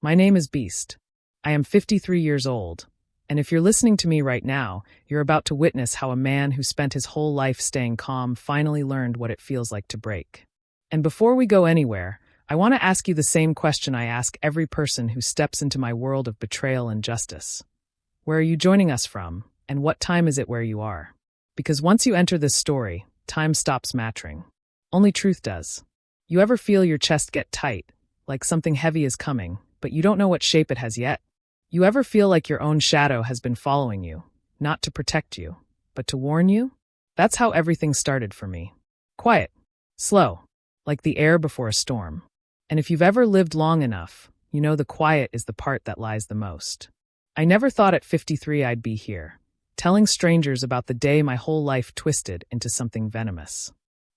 My name is Beast. I am 53 years old, and if you're listening to me right now, you're about to witness how a man who spent his whole life staying calm finally learned what it feels like to break. And before we go anywhere, I want to ask you the same question I ask every person who steps into my world of betrayal and justice. Where are you joining us from, and what time is it where you are? Because once you enter this story, time stops mattering. Only truth does. You ever feel your chest get tight, like something heavy is coming, but you don't know what shape it has yet? You ever feel like your own shadow has been following you, not to protect you, but to warn you? That's how everything started for me. Quiet, slow, like the air before a storm. And if you've ever lived long enough, you know the quiet is the part that lies the most. I never thought at 53 I'd be here, telling strangers about the day my whole life twisted into something venomous.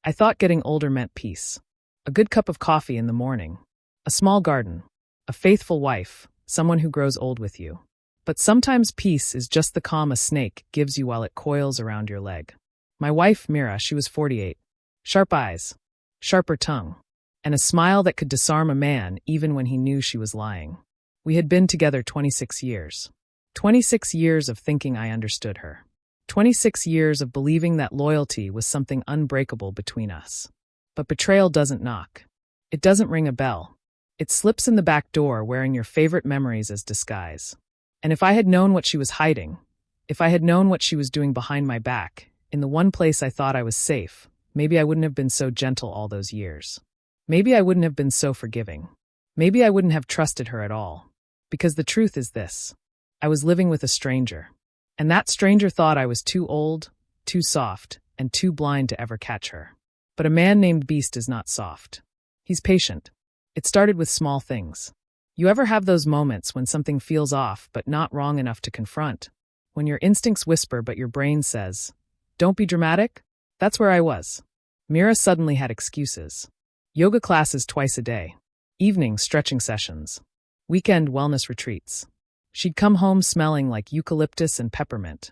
I thought getting older meant peace. A good cup of coffee in the morning. A small garden. A faithful wife, someone who grows old with you. But sometimes peace is just the calm a snake gives you while it coils around your leg. My wife, Mira, she was 48. Sharp eyes, sharper tongue, and a smile that could disarm a man even when he knew she was lying. We had been together 26 years. 26 years of thinking I understood her. 26 years of believing that loyalty was something unbreakable between us. But betrayal doesn't knock. It doesn't ring a bell. It slips in the back door wearing your favorite memories as disguise. And if I had known what she was hiding, if I had known what she was doing behind my back, in the one place I thought I was safe, maybe I wouldn't have been so gentle all those years. Maybe I wouldn't have been so forgiving. Maybe I wouldn't have trusted her at all. Because the truth is this. I was living with a stranger. And that stranger thought I was too old, too soft, and too blind to ever catch her. But a man named Beast is not soft. He's patient. It started with small things. You ever have those moments when something feels off but not wrong enough to confront? When your instincts whisper but your brain says, "Don't be dramatic"? That's where I was. Mira suddenly had excuses. Yoga classes twice a day. Evening stretching sessions. Weekend wellness retreats. She'd come home smelling like eucalyptus and peppermint,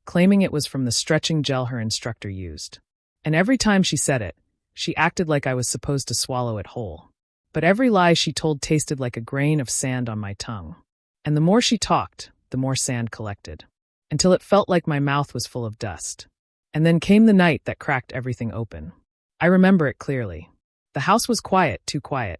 claiming it was from the stretching gel her instructor used. And every time she said it, she acted like I was supposed to swallow it whole. But every lie she told tasted like a grain of sand on my tongue. And the more she talked, the more sand collected. Until it felt like my mouth was full of dust. And then came the night that cracked everything open. I remember it clearly. The house was quiet, too quiet.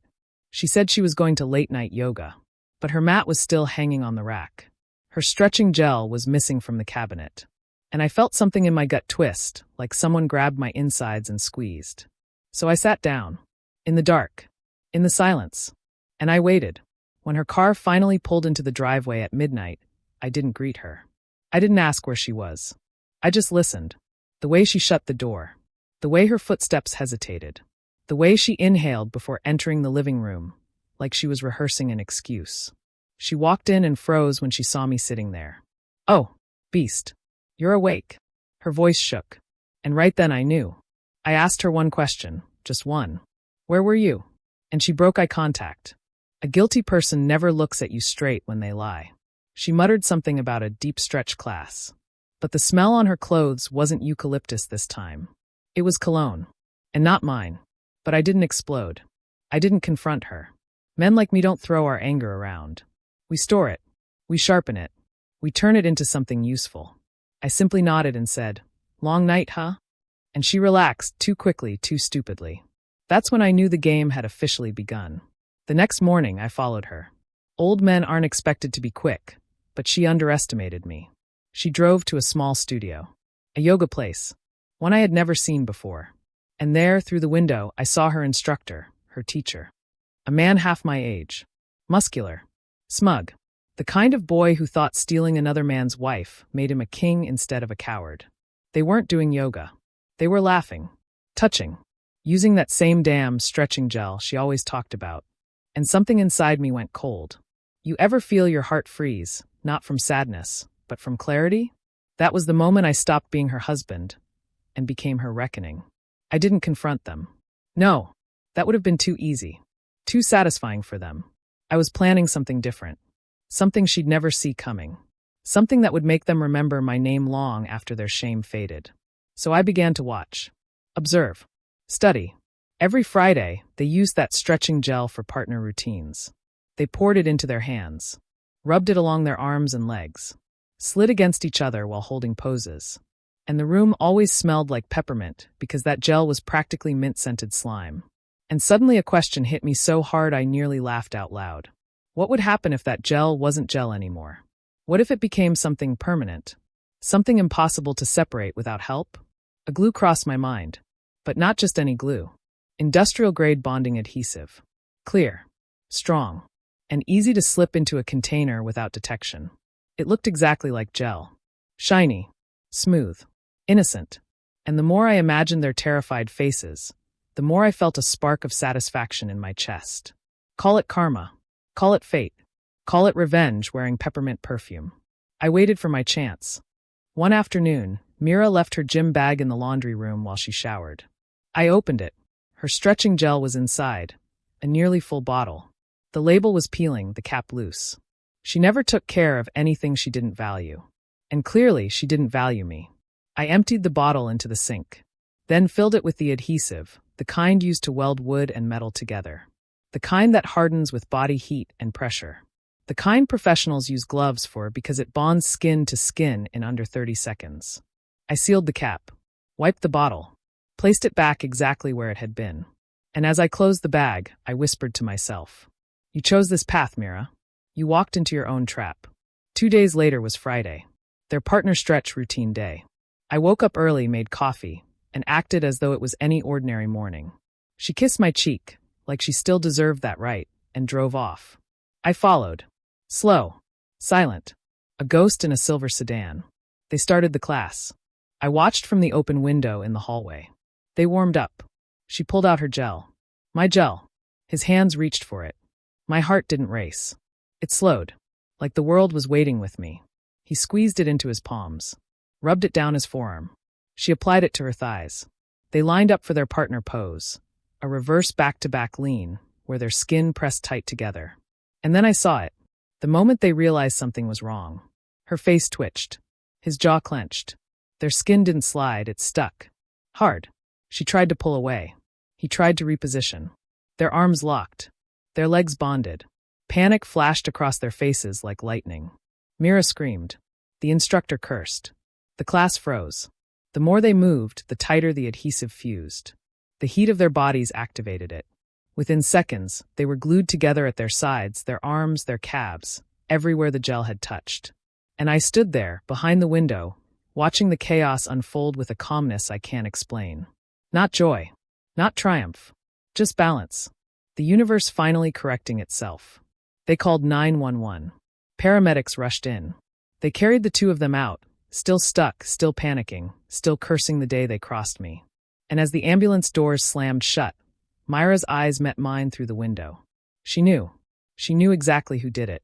She said she was going to late-night yoga. But her mat was still hanging on the rack. Her stretching gel was missing from the cabinet. And I felt something in my gut twist, like someone grabbed my insides and squeezed. So I sat down. In the dark. In the silence. And I waited. When her car finally pulled into the driveway at midnight, I didn't greet her. I didn't ask where she was. I just listened. The way she shut the door. The way her footsteps hesitated. The way she inhaled before entering the living room, like she was rehearsing an excuse. She walked in and froze when she saw me sitting there. "Oh, Beast. You're awake." Her voice shook. And right then I knew. I asked her one question, just one. "Where were you?" And she broke eye contact. A guilty person never looks at you straight when they lie. She muttered something about a deep stretch class. But the smell on her clothes wasn't eucalyptus this time. It was cologne. And not mine. But I didn't explode. I didn't confront her. Men like me don't throw our anger around. We store it. We sharpen it. We turn it into something useful. I simply nodded and said, "Long night, huh?" And she relaxed, too quickly, too stupidly. That's when I knew the game had officially begun. The next morning, I followed her. Old men aren't expected to be quick, but she underestimated me. She drove to a small studio. A yoga place. One I had never seen before. And there, through the window, I saw her instructor, her teacher. A man half my age. Muscular. Smug. The kind of boy who thought stealing another man's wife made him a king instead of a coward. They weren't doing yoga. They were laughing. Touching. Using that same damn stretching gel she always talked about. And something inside me went cold. You ever feel your heart freeze, not from sadness, but from clarity? That was the moment I stopped being her husband and became her reckoning. I didn't confront them. No, that would have been too easy. Too satisfying for them. I was planning something different. Something she'd never see coming. Something that would make them remember my name long after their shame faded. So I began to watch. Observe. Study. Every Friday, they used that stretching gel for partner routines. They poured it into their hands, rubbed it along their arms and legs, slid against each other while holding poses. And the room always smelled like peppermint because that gel was practically mint-scented slime. And suddenly a question hit me so hard I nearly laughed out loud. What would happen if that gel wasn't gel anymore? What if it became something permanent? Something impossible to separate without help? A glue crossed my mind. But not just any glue. Industrial-grade bonding adhesive. Clear, strong, and easy to slip into a container without detection. It looked exactly like gel. Shiny, smooth, innocent. And the more I imagined their terrified faces, the more I felt a spark of satisfaction in my chest. Call it karma. Call it fate. Call it revenge wearing peppermint perfume. I waited for my chance. One afternoon, Mira left her gym bag in the laundry room while she showered. I opened it. Her stretching gel was inside, a nearly full bottle. The label was peeling, the cap loose. She never took care of anything she didn't value. And clearly, she didn't value me. I emptied the bottle into the sink, then filled it with the adhesive, the kind used to weld wood and metal together. The kind that hardens with body heat and pressure. The kind professionals use gloves for because it bonds skin to skin in under 30 seconds. I sealed the cap, wiped the bottle, placed it back exactly where it had been. And as I closed the bag, I whispered to myself, "You chose this path, Mira. You walked into your own trap." 2 days later was Friday, their partner stretch routine day. I woke up early, made coffee, and acted as though it was any ordinary morning. She kissed my cheek, like she still deserved that right, and drove off. I followed. Slow, silent, a ghost in a silver sedan. They started the class. I watched from the open window in the hallway. They warmed up. She pulled out her gel. My gel. His hands reached for it. My heart didn't race. It slowed, like the world was waiting with me. He squeezed it into his palms, rubbed it down his forearm. She applied it to her thighs. They lined up for their partner pose, a reverse back-to-back lean, where their skin pressed tight together. And then I saw it. The moment they realized something was wrong. Her face twitched. His jaw clenched. Their skin didn't slide, it stuck. Hard. She tried to pull away. He tried to reposition. Their arms locked. Their legs bonded. Panic flashed across their faces like lightning. Mira screamed. The instructor cursed. The class froze. The more they moved, the tighter the adhesive fused. The heat of their bodies activated it. Within seconds, they were glued together at their sides, their arms, their calves, everywhere the gel had touched. And I stood there, behind the window, watching the chaos unfold with a calmness I can't explain. Not joy. Not triumph. Just balance. The universe finally correcting itself. They called 911. Paramedics rushed in. They carried the two of them out, still stuck, still panicking, still cursing the day they crossed me. And as the ambulance doors slammed shut, Myra's eyes met mine through the window. She knew. She knew exactly who did it.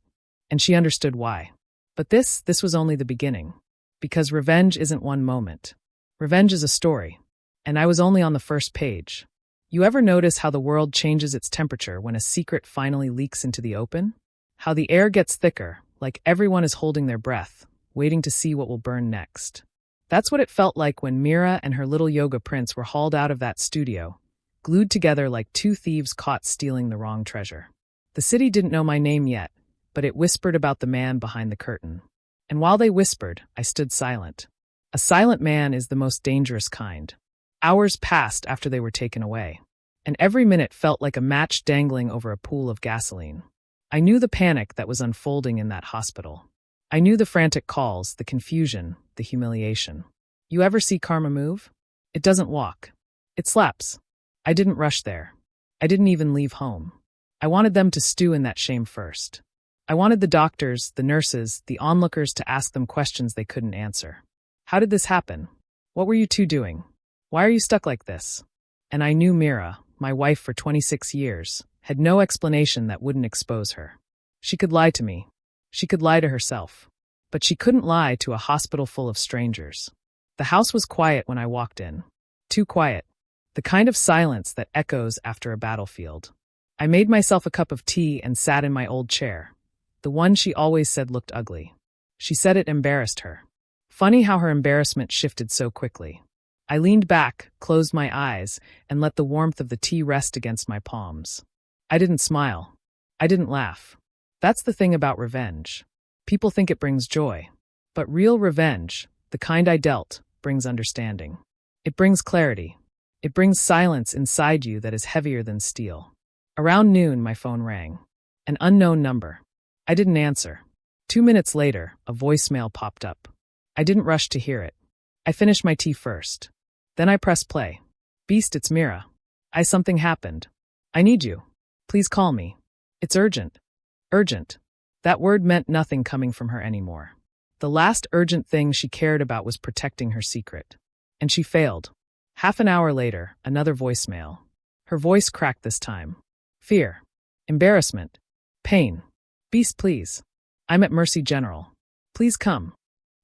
And she understood why. But this was only the beginning. Because revenge isn't one moment. Revenge is a story. And I was only on the first page. You ever notice how the world changes its temperature when a secret finally leaks into the open? How the air gets thicker, like everyone is holding their breath, waiting to see what will burn next. That's what it felt like when Mira and her little yoga prince were hauled out of that studio, glued together like two thieves caught stealing the wrong treasure. The city didn't know my name yet, but it whispered about the man behind the curtain. And while they whispered, I stood silent. A silent man is the most dangerous kind. Hours passed after they were taken away, and every minute felt like a match dangling over a pool of gasoline. I knew the panic that was unfolding in that hospital. I knew the frantic calls, the confusion, the humiliation. You ever see karma move? It doesn't walk. It slaps. I didn't rush there. I didn't even leave home. I wanted them to stew in that shame first. I wanted the doctors, the nurses, the onlookers to ask them questions they couldn't answer. How did this happen? What were you two doing? Why are you stuck like this? And I knew Mira, my wife for 26 years, had no explanation that wouldn't expose her. She could lie to me. She could lie to herself. But she couldn't lie to a hospital full of strangers. The house was quiet when I walked in. Too quiet. The kind of silence that echoes after a battlefield. I made myself a cup of tea and sat in my old chair. The one she always said looked ugly. She said it embarrassed her. Funny how her embarrassment shifted so quickly. I leaned back, closed my eyes, and let the warmth of the tea rest against my palms. I didn't smile. I didn't laugh. That's the thing about revenge. People think it brings joy. But real revenge, the kind I dealt, brings understanding. It brings clarity. It brings silence inside you that is heavier than steel. Around noon, my phone rang. An unknown number. I didn't answer. 2 minutes later, a voicemail popped up. I didn't rush to hear it. I finished my tea first. Then I pressed play. Beast, it's Mira. Something happened. I need you. Please call me. It's urgent. Urgent. That word meant nothing coming from her anymore. The last urgent thing she cared about was protecting her secret. And she failed. Half an hour later, another voicemail. Her voice cracked this time. Fear. Embarrassment. Pain. Beast, please. I'm at Mercy General. Please come.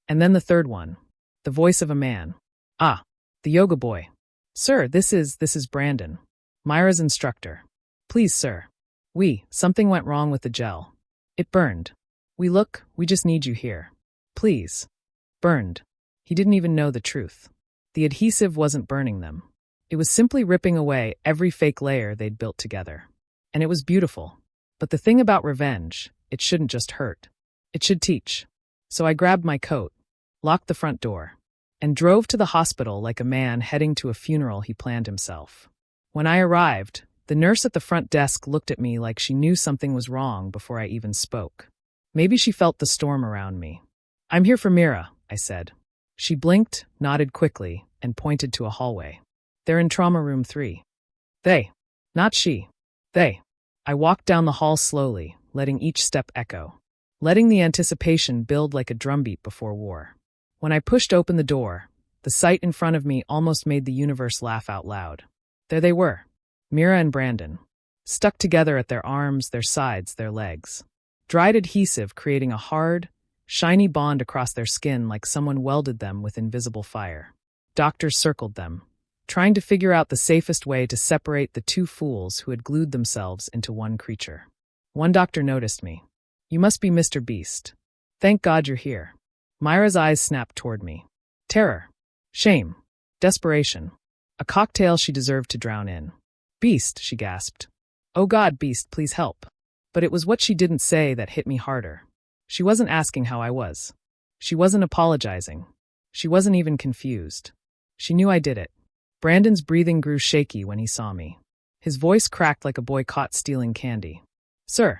And then the third one. The voice of a man. Ah, the yoga boy. Sir, this is Brandon. Myra's instructor. Please, sir. Something went wrong with the gel. It burned. We just need you here. Please. Burned. He didn't even know the truth. The adhesive wasn't burning them. It was simply ripping away every fake layer they'd built together. And it was beautiful. But the thing about revenge, it shouldn't just hurt. It should teach. So I grabbed my coat, locked the front door, and drove to the hospital like a man heading to a funeral he planned himself. When I arrived, the nurse at the front desk looked at me like she knew something was wrong before I even spoke. Maybe she felt the storm around me. I'm here for Mira, I said. She blinked, nodded quickly, and pointed to a hallway. They're in trauma room 3. They. Not she. They. I walked down the hall slowly, letting each step echo. Letting the anticipation build like a drumbeat before war. When I pushed open the door, the sight in front of me almost made the universe laugh out loud. There they were, Mira and Brandon, stuck together at their arms, their sides, their legs. Dried adhesive creating a hard, shiny bond across their skin like someone welded them with invisible fire. Doctors circled them, trying to figure out the safest way to separate the two fools who had glued themselves into one creature. One doctor noticed me. You must be Mr. Beast. Thank God you're here. Myra's eyes snapped toward me. Terror. Shame. Desperation. A cocktail she deserved to drown in. Beast, she gasped. Oh God, Beast, please help. But it was what she didn't say that hit me harder. She wasn't asking how I was. She wasn't apologizing. She wasn't even confused. She knew I did it. Brandon's breathing grew shaky when he saw me. His voice cracked like a boy caught stealing candy. Sir.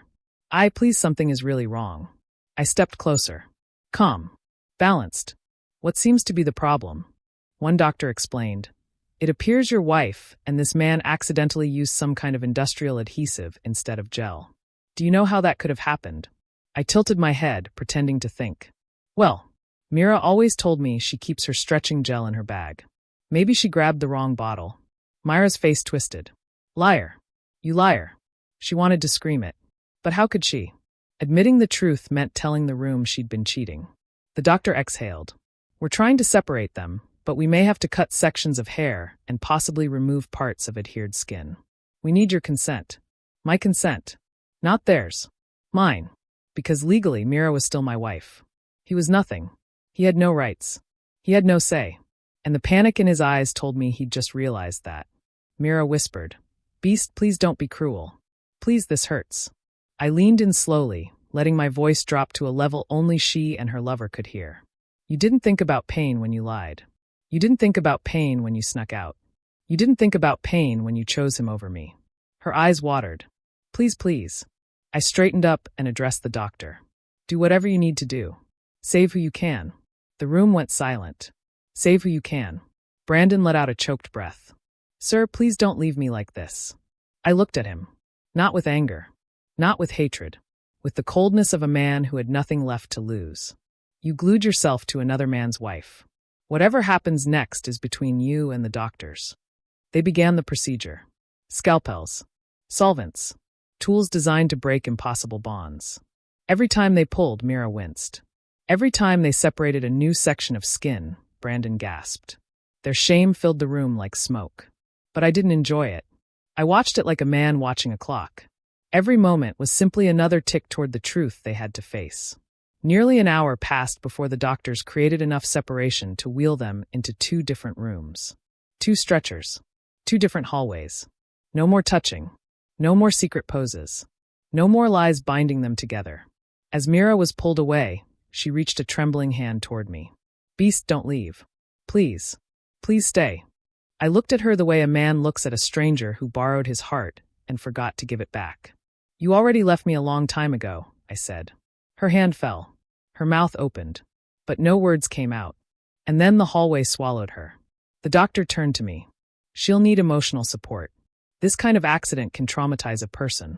Please, something is really wrong. I stepped closer. Calm. Balanced. What seems to be the problem? One doctor explained. It appears your wife and this man accidentally used some kind of industrial adhesive instead of gel. Do you know how that could have happened? I tilted my head, pretending to think. Well, Mira always told me she keeps her stretching gel in her bag. Maybe she grabbed the wrong bottle. Myra's face twisted. Liar. You liar. She wanted to scream it. But how could she? Admitting the truth meant telling the room she'd been cheating. The doctor exhaled. We're trying to separate them, but we may have to cut sections of hair and possibly remove parts of adhered skin. We need your consent. My consent. Not theirs. Mine. Because legally, Mira was still my wife. He was nothing. He had no rights. He had no say. And the panic in his eyes told me he'd just realized that. Mira whispered, Beast, please don't be cruel. Please, this hurts. I leaned in slowly, letting my voice drop to a level only she and her lover could hear. You didn't think about pain when you lied. You didn't think about pain when you snuck out. You didn't think about pain when you chose him over me. Her eyes watered. Please, please. I straightened up and addressed the doctor. Do whatever you need to do. Save who you can. The room went silent. Save who you can. Brandon let out a choked breath. Sir, please don't leave me like this. I looked at him. Not with anger. Not with hatred. With the coldness of a man who had nothing left to lose. You glued yourself to another man's wife. Whatever happens next is between you and the doctors. They began the procedure. Scalpels. Solvents. Tools designed to break impossible bonds. Every time they pulled, Mira winced. Every time they separated a new section of skin, Brandon gasped. Their shame filled the room like smoke. But I didn't enjoy it. I watched it like a man watching a clock. Every moment was simply another tick toward the truth they had to face. Nearly an hour passed before the doctors created enough separation to wheel them into 2 different rooms. 2 stretchers. 2 different hallways. No more touching. No more secret poses. No more lies binding them together. As Mira was pulled away, she reached a trembling hand toward me. Beast, don't leave. Please. Please stay. I looked at her the way a man looks at a stranger who borrowed his heart and forgot to give it back. You already left me a long time ago, I said. Her hand fell. Her mouth opened. But no words came out. And then the hallway swallowed her. The doctor turned to me. She'll need emotional support. This kind of accident can traumatize a person.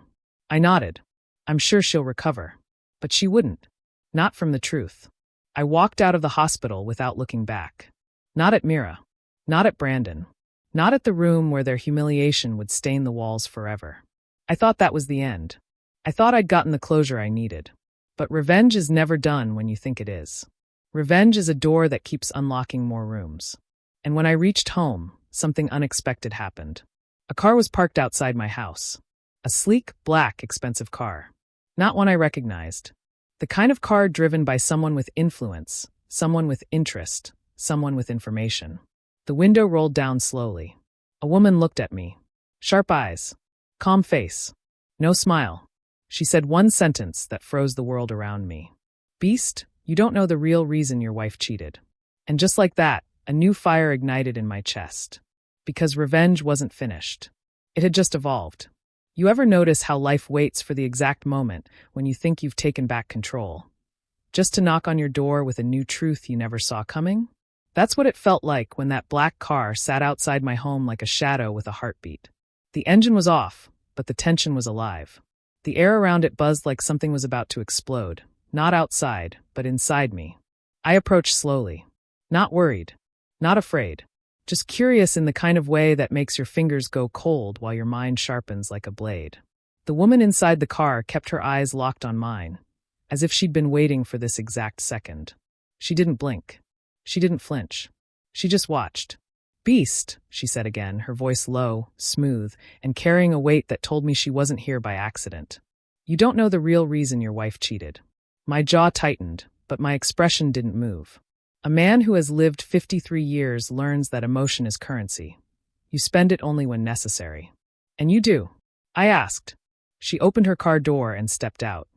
I nodded. I'm sure she'll recover. But she wouldn't. Not from the truth. I walked out of the hospital without looking back. Not at Mira. Not at Brandon. Not at the room where their humiliation would stain the walls forever. I thought that was the end. I thought I'd gotten the closure I needed. But revenge is never done when you think it is. Revenge is a door that keeps unlocking more rooms. And when I reached home, something unexpected happened. A car was parked outside my house. A sleek, black, expensive car. Not one I recognized. The kind of car driven by someone with influence, someone with interest, someone with information. The window rolled down slowly. A woman looked at me. Sharp eyes. Calm face. No smile. She said one sentence that froze the world around me. Beast, you don't know the real reason your wife cheated. And just like that, a new fire ignited in my chest. Because revenge wasn't finished. It had just evolved. You ever notice how life waits for the exact moment when you think you've taken back control? Just to knock on your door with a new truth you never saw coming? That's what it felt like when that black car sat outside my home like a shadow with a heartbeat. The engine was off, but the tension was alive. The air around it buzzed like something was about to explode, not outside, but inside me. I approached slowly. Not worried. Not afraid. Just curious in the kind of way that makes your fingers go cold while your mind sharpens like a blade. The woman inside the car kept her eyes locked on mine, as if she'd been waiting for this exact second. She didn't blink. She didn't flinch. She just watched. Beast, she said again, her voice low, smooth, and carrying a weight that told me she wasn't here by accident. You don't know the real reason your wife cheated. My jaw tightened, but my expression didn't move. A man who has lived 53 years learns that emotion is currency. You spend it only when necessary. And you do. I asked. She opened her car door and stepped out.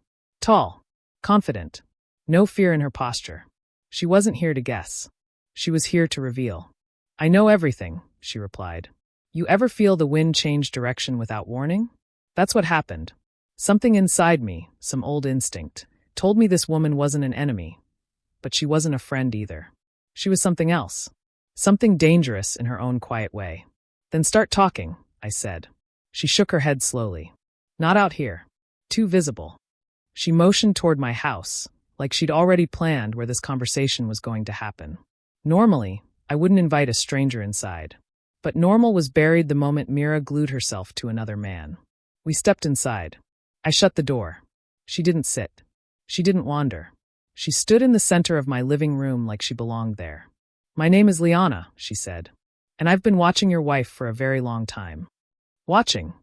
Tall. Confident. No fear in her posture. She wasn't here to guess. She was here to reveal. I know everything, she replied. You ever feel the wind change direction without warning? That's what happened. Something inside me, some old instinct, told me this woman wasn't an enemy. But she wasn't a friend either. She was something else. Something dangerous in her own quiet way. Then start talking, I said. She shook her head slowly. Not out here. Too visible. She motioned toward my house, like she'd already planned where this conversation was going to happen. Normally, I wouldn't invite a stranger inside. But normal was buried the moment Mira glued herself to another man. We stepped inside. I shut the door. She didn't sit. She didn't wander. She stood in the center of my living room like she belonged there. My name is Liana, she said. And I've been watching your wife for a very long time. Watching?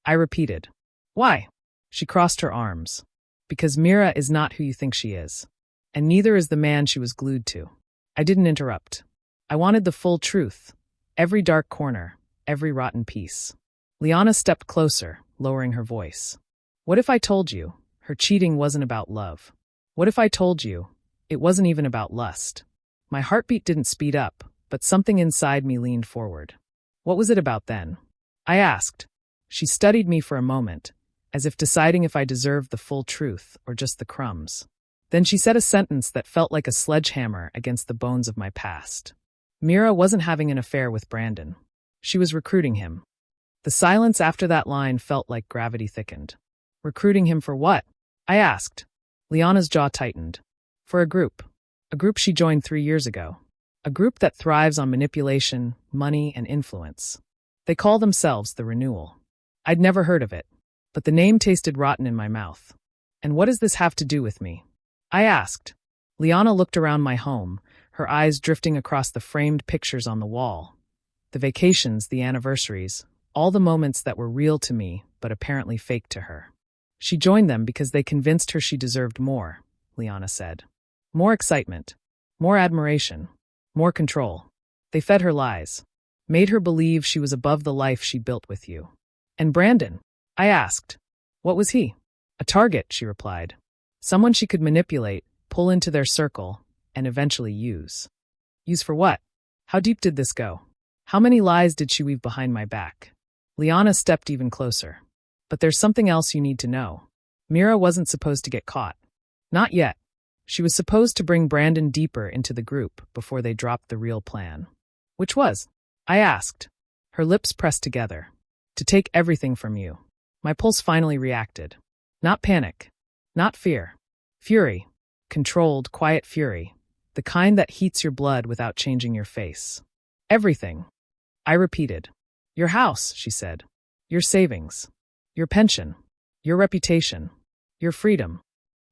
I repeated. Why? She crossed her arms. Because Mira is not who you think she is. And neither is the man she was glued to. I didn't interrupt. I wanted the full truth. Every dark corner. Every rotten piece. Liana stepped closer, lowering her voice. What if I told you her cheating wasn't about love? What if I told you it wasn't even about lust? My heartbeat didn't speed up, but something inside me leaned forward. What was it about then? I asked. She studied me for a moment, as if deciding if I deserved the full truth or just the crumbs. Then she said a sentence that felt like a sledgehammer against the bones of my past. Mira wasn't having an affair with Brandon. She was recruiting him. The silence after that line felt like gravity thickened. Recruiting him for what? I asked. Liana's jaw tightened. For a group. A group she joined 3 years ago. A group that thrives on manipulation, money, and influence. They call themselves the Renewal. I'd never heard of it, but the name tasted rotten in my mouth. And what does this have to do with me? I asked. Liana looked around my home, her eyes drifting across the framed pictures on the wall. The vacations, the anniversaries, all the moments that were real to me, but apparently fake to her. She joined them because they convinced her she deserved more, Liana said. More excitement. More admiration. More control. They fed her lies. Made her believe she was above the life she built with you. And Brandon? I asked. What was he? A target, she replied. Someone she could manipulate, pull into their circle, and eventually use. Use for what? How deep did this go? How many lies did she weave behind my back? Liana stepped even closer. But there's something else you need to know. Mira wasn't supposed to get caught. Not yet. She was supposed to bring Brandon deeper into the group before they dropped the real plan. Which was? I asked. Her lips pressed together. To take everything from you. My pulse finally reacted. Not panic. Not fear. Fury. Controlled, quiet fury. The kind that heats your blood without changing your face. Everything. I repeated. Your house, she said. Your savings. Your pension. Your reputation. Your freedom.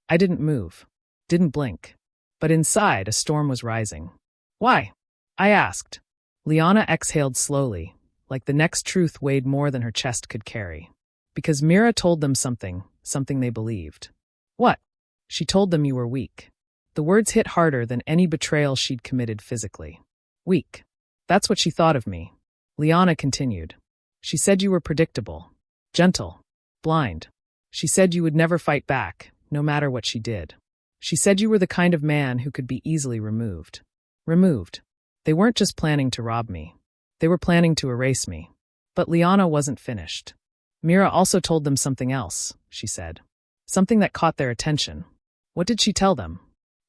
I didn't move. Didn't blink. But inside, a storm was rising. Why? I asked. Liana exhaled slowly, like the next truth weighed more than her chest could carry. Because Mira told them something they believed. What? She told them you were weak. The words hit harder than any betrayal she'd committed physically. Weak. That's what she thought of me. Liana continued. She said you were predictable. Gentle. Blind. She said you would never fight back, no matter what she did. She said you were the kind of man who could be easily removed. Removed. They weren't just planning to rob me. They were planning to erase me. But Liana wasn't finished. Mira also told them something else, she said. Something that caught their attention. What did she tell them?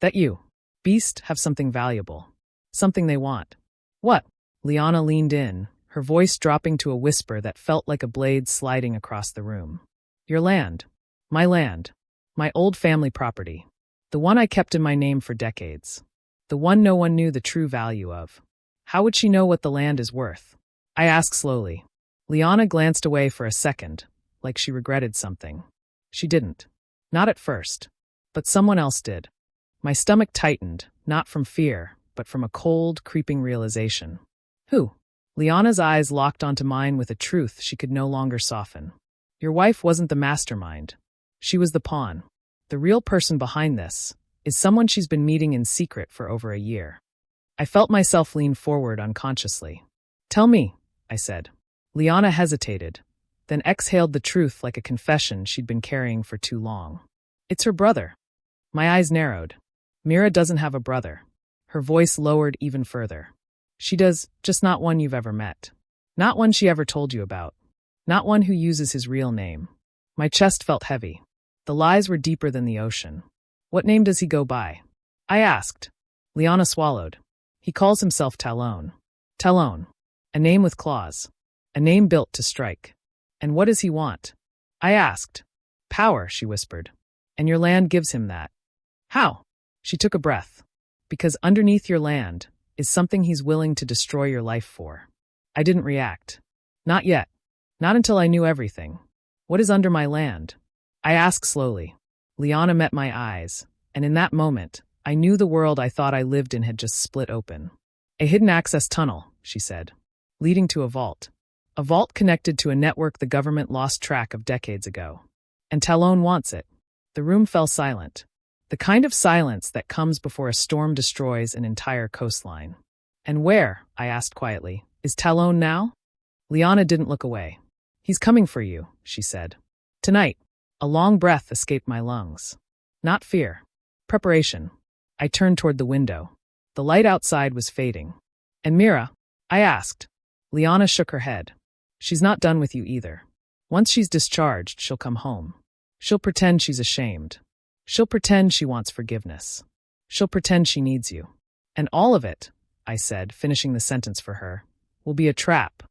That you, Beast, have something valuable. Something they want. What? Liana leaned in, her voice dropping to a whisper that felt like a blade sliding across the room. Your land. My land. My old family property. The one I kept in my name for decades. The one no one knew the true value of. How would she know what the land is worth? I asked slowly. Liana glanced away for a second, like she regretted something. She didn't. Not at first. But someone else did. My stomach tightened, not from fear, but from a cold, creeping realization. Who? Liana's eyes locked onto mine with a truth she could no longer soften. Your wife wasn't the mastermind. She was the pawn. The real person behind this is someone she's been meeting in secret for over a year. I felt myself lean forward unconsciously. Tell me, I said. Liana hesitated, then exhaled the truth like a confession she'd been carrying for too long. It's her brother. My eyes narrowed. Mira doesn't have a brother. Her voice lowered even further. She does, just not one you've ever met. Not one she ever told you about. Not one who uses his real name. My chest felt heavy. The lies were deeper than the ocean. What name does he go by? I asked. Liana swallowed. He calls himself Talon. Talon. A name with claws. A name built to strike. And what does he want? I asked. Power, she whispered. And your land gives him that. How? She took a breath. Because underneath your land is something he's willing to destroy your life for. I didn't react. Not yet. Not until I knew everything. What is under my land? I asked slowly. Liana met my eyes, and in that moment, I knew the world I thought I lived in had just split open. A hidden access tunnel, she said, leading to a vault. A vault connected to a network the government lost track of decades ago. And Talon wants it. The room fell silent. The kind of silence that comes before a storm destroys an entire coastline. And where, I asked quietly, is Talon now? Liana didn't look away. He's coming for you, she said. Tonight. A long breath escaped my lungs. Not fear. Preparation. I turned toward the window. The light outside was fading. And Mira? I asked. Liana shook her head. She's not done with you either. Once she's discharged, she'll come home. She'll pretend she's ashamed. She'll pretend she wants forgiveness. She'll pretend she needs you. And all of it, I said, finishing the sentence for her, will be a trap.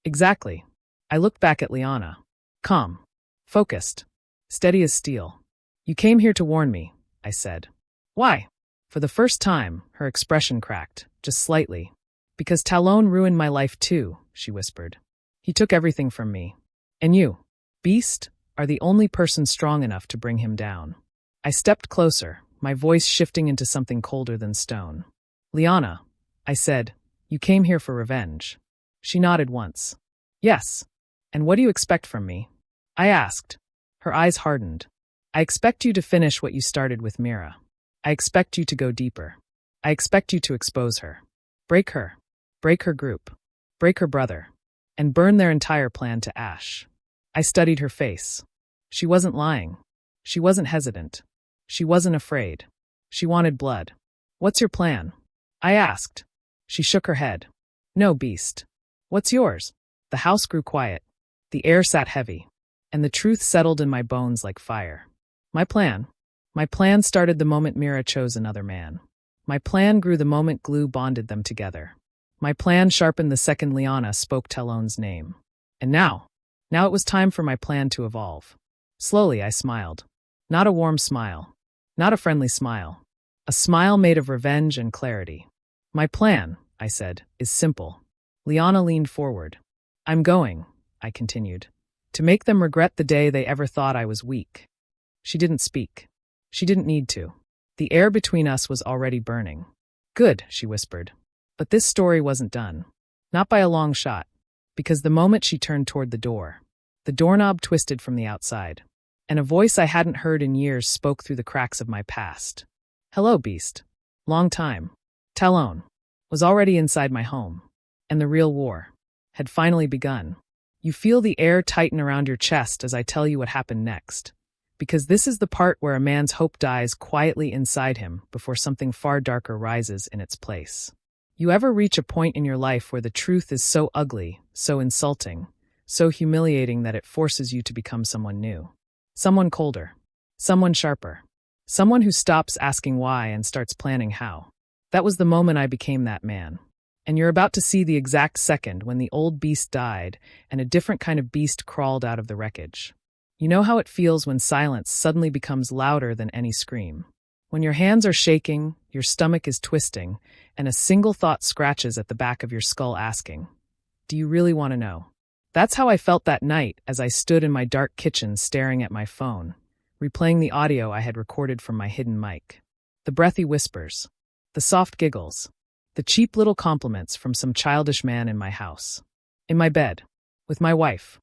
Exactly. I looked back at Liana. Calm. Focused. Steady as steel. You came here to warn me, I said. Why? For the first time, her expression cracked, just slightly. Because Talon ruined my life too, she whispered. He took everything from me. And you, Beast, are the only person strong enough to bring him down. I stepped closer, my voice shifting into something colder than stone. Liana, I said, you came here for revenge. She nodded once. Yes. And what do you expect from me? I asked. Her eyes hardened. I expect you to finish what you started with Mira. I expect you to go deeper. I expect you to expose her. Break her. Break her group. Break her brother. And burn their entire plan to ash. I studied her face. She wasn't lying. She wasn't hesitant. She wasn't afraid. She wanted blood. What's your plan? I asked. She shook her head. No, beast. What's yours? The house grew quiet. The air sat heavy, and the truth settled in my bones like fire. My plan started the moment Mira chose another man. My plan grew the moment glue bonded them together. My plan sharpened the second Liana spoke Talon's name. And now it was time for my plan to evolve. Slowly I smiled. Not a warm smile. Not a friendly smile. A smile made of revenge and clarity. My plan, I said, is simple. Liana leaned forward. I'm going, I continued, to make them regret the day they ever thought I was weak. She didn't speak. She didn't need to. The air between us was already burning. Good, she whispered. But this story wasn't done. Not by a long shot. Because the moment she turned toward the doorknob twisted from the outside, and a voice I hadn't heard in years spoke through the cracks of my past. Hello, beast. Long time. Talon was already inside my home, and the real war had finally begun. You feel the air tighten around your chest as I tell you what happened next, because this is the part where a man's hope dies quietly inside him before something far darker rises in its place. You ever reach a point in your life where the truth is so ugly, so insulting, so humiliating that it forces you to become someone new? Someone colder. Someone sharper. Someone who stops asking why and starts planning how. That was the moment I became that man. And you're about to see the exact second when the old beast died and a different kind of beast crawled out of the wreckage. You know how it feels when silence suddenly becomes louder than any scream. When your hands are shaking, your stomach is twisting, and a single thought scratches at the back of your skull asking, do you really want to know? That's how I felt that night as I stood in my dark kitchen staring at my phone, replaying the audio I had recorded from my hidden mic. The breathy whispers, the soft giggles, the cheap little compliments from some childish man in my house. In my bed, with my wife.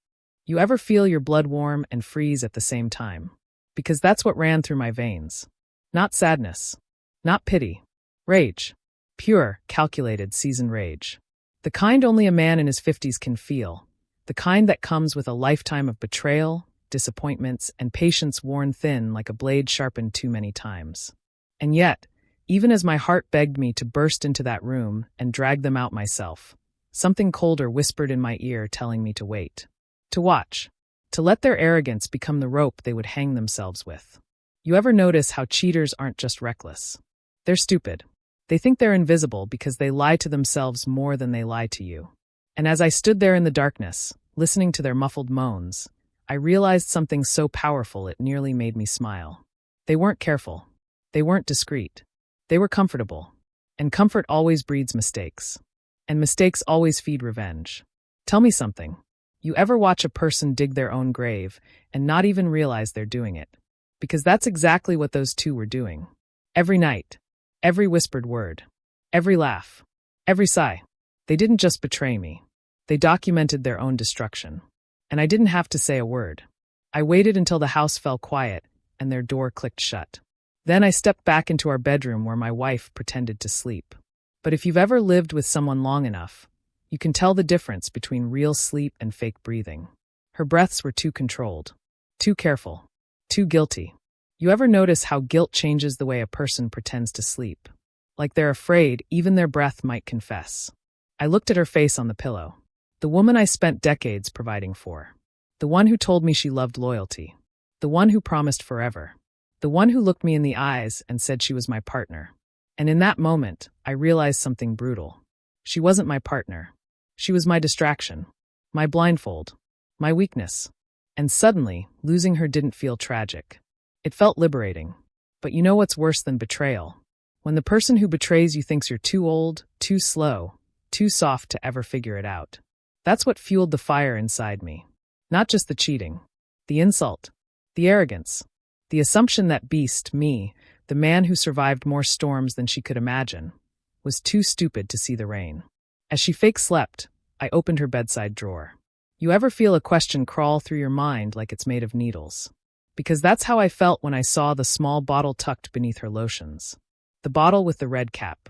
You ever feel your blood warm and freeze at the same time? Because that's what ran through my veins. Not sadness. Not pity. Rage. Pure, calculated, seasoned rage. The kind only a man in his 50s can feel. The kind that comes with a lifetime of betrayal, disappointments, and patience worn thin like a blade sharpened too many times. And yet, even as my heart begged me to burst into that room and drag them out myself, something colder whispered in my ear telling me to wait. To watch. To let their arrogance become the rope they would hang themselves with. You ever notice how cheaters aren't just reckless? They're stupid. They think they're invisible because they lie to themselves more than they lie to you. And as I stood there in the darkness, listening to their muffled moans, I realized something so powerful it nearly made me smile. They weren't careful. They weren't discreet. They were comfortable. And comfort always breeds mistakes. And mistakes always feed revenge. Tell me something. You ever watch a person dig their own grave and not even realize they're doing it? Because that's exactly what those two were doing. Every night. Every whispered word. Every laugh. Every sigh. They didn't just betray me. They documented their own destruction. And I didn't have to say a word. I waited until the house fell quiet and their door clicked shut. Then I stepped back into our bedroom where my wife pretended to sleep. But if you've ever lived with someone long enough, you can tell the difference between real sleep and fake breathing. Her breaths were too controlled, too careful, too guilty. You ever notice how guilt changes the way a person pretends to sleep? Like they're afraid even their breath might confess. I looked at her face on the pillow. The woman I spent decades providing for. The one who told me she loved loyalty. The one who promised forever. The one who looked me in the eyes and said she was my partner. And in that moment, I realized something brutal. She wasn't my partner. She was my distraction. My blindfold. My weakness. And suddenly, losing her didn't feel tragic. It felt liberating. But you know what's worse than betrayal? When the person who betrays you thinks you're too old, too slow, too soft to ever figure it out. That's what fueled the fire inside me. Not just the cheating. The insult. The arrogance. The assumption that beast, me, the man who survived more storms than she could imagine, was too stupid to see the rain. As she fake slept, I opened her bedside drawer. You ever feel a question crawl through your mind like it's made of needles? Because that's how I felt when I saw the small bottle tucked beneath her lotions. The bottle with the red cap.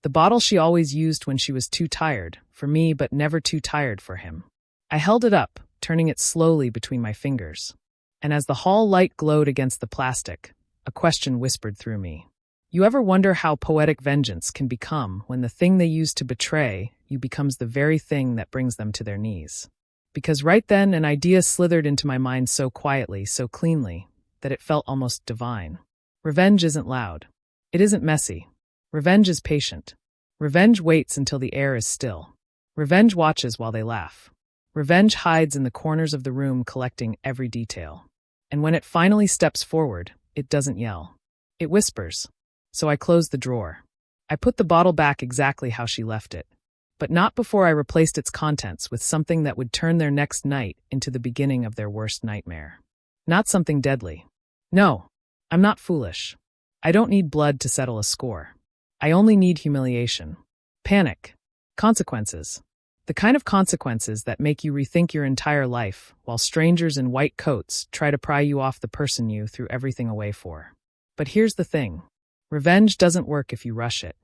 The bottle she always used when she was too tired, for me but never too tired for him. I held it up, turning it slowly between my fingers. And as the hall light glowed against the plastic, a question whispered through me. You ever wonder how poetic vengeance can become when the thing they use to betray you becomes the very thing that brings them to their knees? Because right then an idea slithered into my mind so quietly, so cleanly, that it felt almost divine. Revenge isn't loud. It isn't messy. Revenge is patient. Revenge waits until the air is still. Revenge watches while they laugh. Revenge hides in the corners of the room collecting every detail. And when it finally steps forward, it doesn't yell. It whispers. So I closed the drawer. I put the bottle back exactly how she left it. But not before I replaced its contents with something that would turn their next night into the beginning of their worst nightmare. Not something deadly. No, I'm not foolish. I don't need blood to settle a score. I only need humiliation. Panic. Consequences. The kind of consequences that make you rethink your entire life, while strangers in white coats try to pry you off the person you threw everything away for. But here's the thing. Revenge doesn't work if you rush it.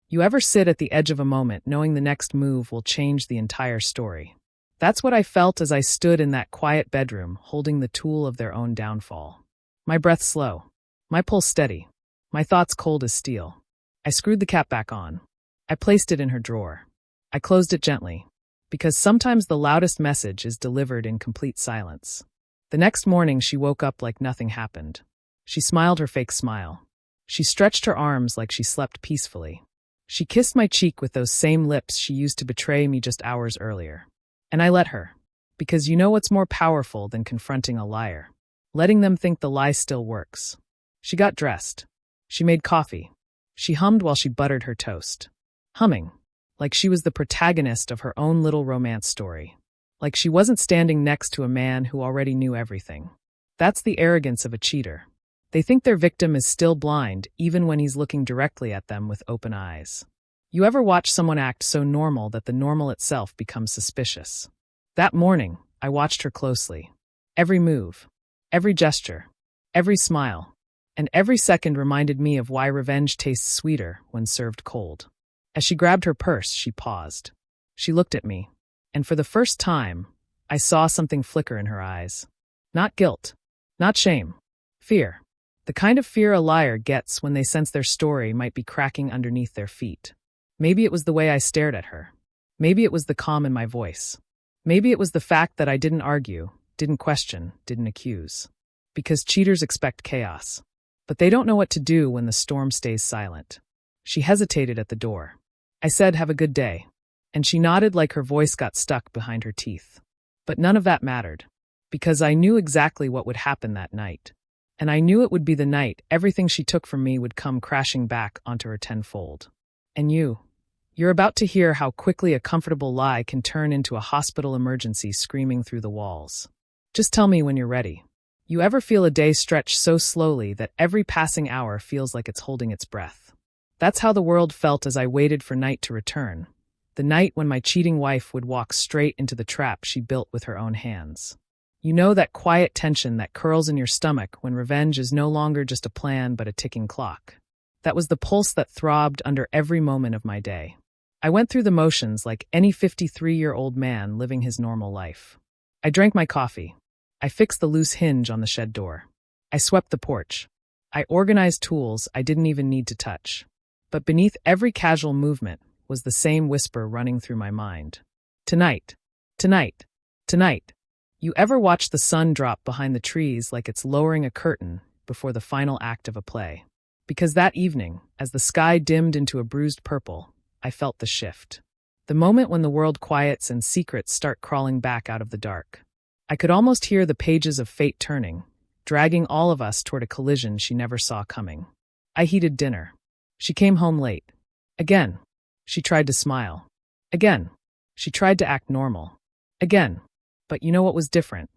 You ever sit at the edge of a moment knowing the next move will change the entire story? That's what I felt as I stood in that quiet bedroom holding the tool of their own downfall. My breath slow. My pulse steady. My thoughts cold as steel. I screwed the cap back on. I placed it in her drawer. I closed it gently. Because sometimes the loudest message is delivered in complete silence. The next morning she woke up like nothing happened. She smiled her fake smile. She stretched her arms like she slept peacefully. She kissed my cheek with those same lips she used to betray me just hours earlier. And I let her. Because you know what's more powerful than confronting a liar? Letting them think the lie still works. She got dressed. She made coffee. She hummed while she buttered her toast. Humming. Like she was the protagonist of her own little romance story. Like she wasn't standing next to a man who already knew everything. That's the arrogance of a cheater. They think their victim is still blind, even when he's looking directly at them with open eyes. You ever watch someone act so normal that the normal itself becomes suspicious? That morning, I watched her closely. Every move, every gesture, every smile, and every second reminded me of why revenge tastes sweeter when served cold. As she grabbed her purse, she paused. She looked at me, and for the first time, I saw something flicker in her eyes. Not guilt, not shame, fear. The kind of fear a liar gets when they sense their story might be cracking underneath their feet. Maybe it was the way I stared at her. Maybe it was the calm in my voice. Maybe it was the fact that I didn't argue, didn't question, didn't accuse. Because cheaters expect chaos. But they don't know what to do when the storm stays silent. She hesitated at the door. I said, "Have a good day." And she nodded like her voice got stuck behind her teeth. But none of that mattered. Because I knew exactly what would happen that night. And I knew it would be the night everything she took from me would come crashing back onto her tenfold. And you're about to hear how quickly a comfortable lie can turn into a hospital emergency screaming through the walls. Just tell me when you're ready. You ever feel a day stretch so slowly that every passing hour feels like it's holding its breath? That's how the world felt as I waited for night to return. The night when my cheating wife would walk straight into the trap she built with her own hands. You know that quiet tension that curls in your stomach when revenge is no longer just a plan but a ticking clock. That was the pulse that throbbed under every moment of my day. I went through the motions like any 53-year-old man living his normal life. I drank my coffee. I fixed the loose hinge on the shed door. I swept the porch. I organized tools I didn't even need to touch. But beneath every casual movement was the same whisper running through my mind. Tonight, tonight, tonight. You ever watch the sun drop behind the trees like it's lowering a curtain before the final act of a play? Because that evening, as the sky dimmed into a bruised purple, I felt the shift. The moment when the world quiets and secrets start crawling back out of the dark. I could almost hear the pages of fate turning, dragging all of us toward a collision she never saw coming. I heated dinner. She came home late. Again. She tried to smile. Again. She tried to act normal. Again. But you know what was different?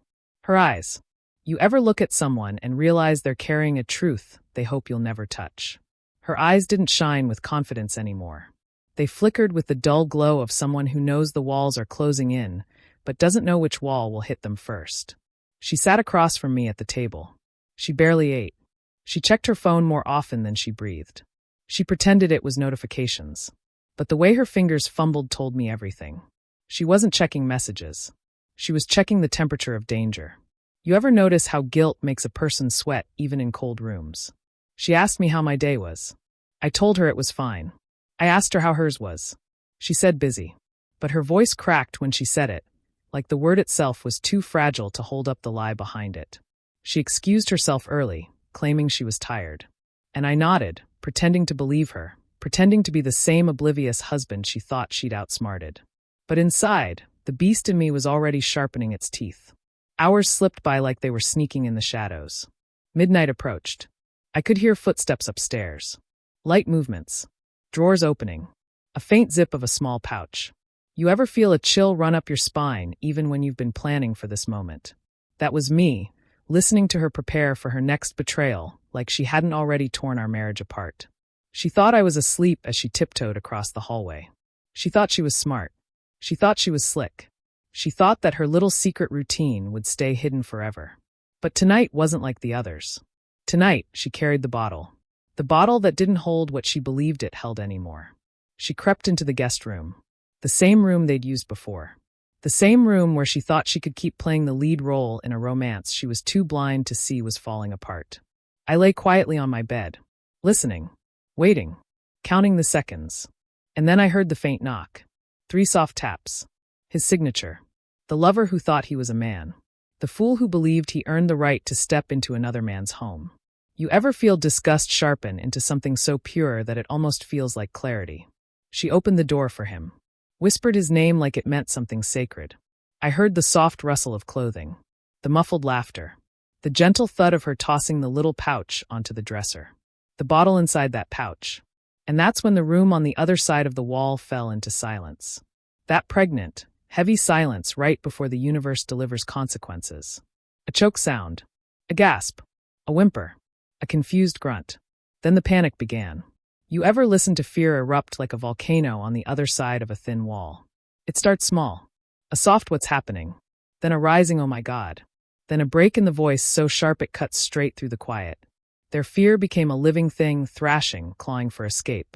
Her eyes. You ever look at someone and realize they're carrying a truth they hope you'll never touch? Her eyes didn't shine with confidence anymore. They flickered with the dull glow of someone who knows the walls are closing in, but doesn't know which wall will hit them first. She sat across from me at the table. She barely ate. She checked her phone more often than she breathed. She pretended it was notifications. But the way her fingers fumbled told me everything. She wasn't checking messages. She was checking the temperature of danger. You ever notice how guilt makes a person sweat even in cold rooms? She asked me how my day was. I told her it was fine. I asked her how hers was. She said busy. But her voice cracked when she said it, like the word itself was too fragile to hold up the lie behind it. She excused herself early, claiming she was tired. And I nodded, pretending to believe her, pretending to be the same oblivious husband she thought she'd outsmarted. But inside, the beast in me was already sharpening its teeth. Hours slipped by like they were sneaking in the shadows. Midnight approached. I could hear footsteps upstairs. Light movements. Drawers opening. A faint zip of a small pouch. You ever feel a chill run up your spine even when you've been planning for this moment? That was me, listening to her prepare for her next betrayal, like she hadn't already torn our marriage apart. She thought I was asleep as she tiptoed across the hallway. She thought she was smart. She thought she was slick. She thought that her little secret routine would stay hidden forever. But tonight wasn't like the others. Tonight, she carried the bottle. The bottle that didn't hold what she believed it held anymore. She crept into the guest room. The same room they'd used before. The same room where she thought she could keep playing the lead role in a romance she was too blind to see was falling apart. I lay quietly on my bed, listening, waiting, counting the seconds. And then I heard the faint knock. 3 soft taps. His signature. The lover who thought he was a man. The fool who believed he earned the right to step into another man's home. You ever feel disgust sharpen into something so pure that it almost feels like clarity? She opened the door for him. Whispered his name like it meant something sacred. I heard the soft rustle of clothing. The muffled laughter. The gentle thud of her tossing the little pouch onto the dresser. The bottle inside that pouch. And that's when the room on the other side of the wall fell into silence. That pregnant, heavy silence right before the universe delivers consequences. A choke sound. A gasp. A whimper. A confused grunt. Then the panic began. You ever listen to fear erupt like a volcano on the other side of a thin wall? It starts small. A soft what's happening. Then a rising oh my god. Then a break in the voice so sharp it cuts straight through the quiet. Their fear became a living thing, thrashing, clawing for escape.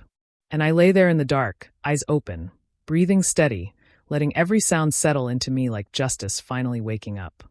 And I lay there in the dark, eyes open, breathing steady, letting every sound settle into me like justice finally waking up.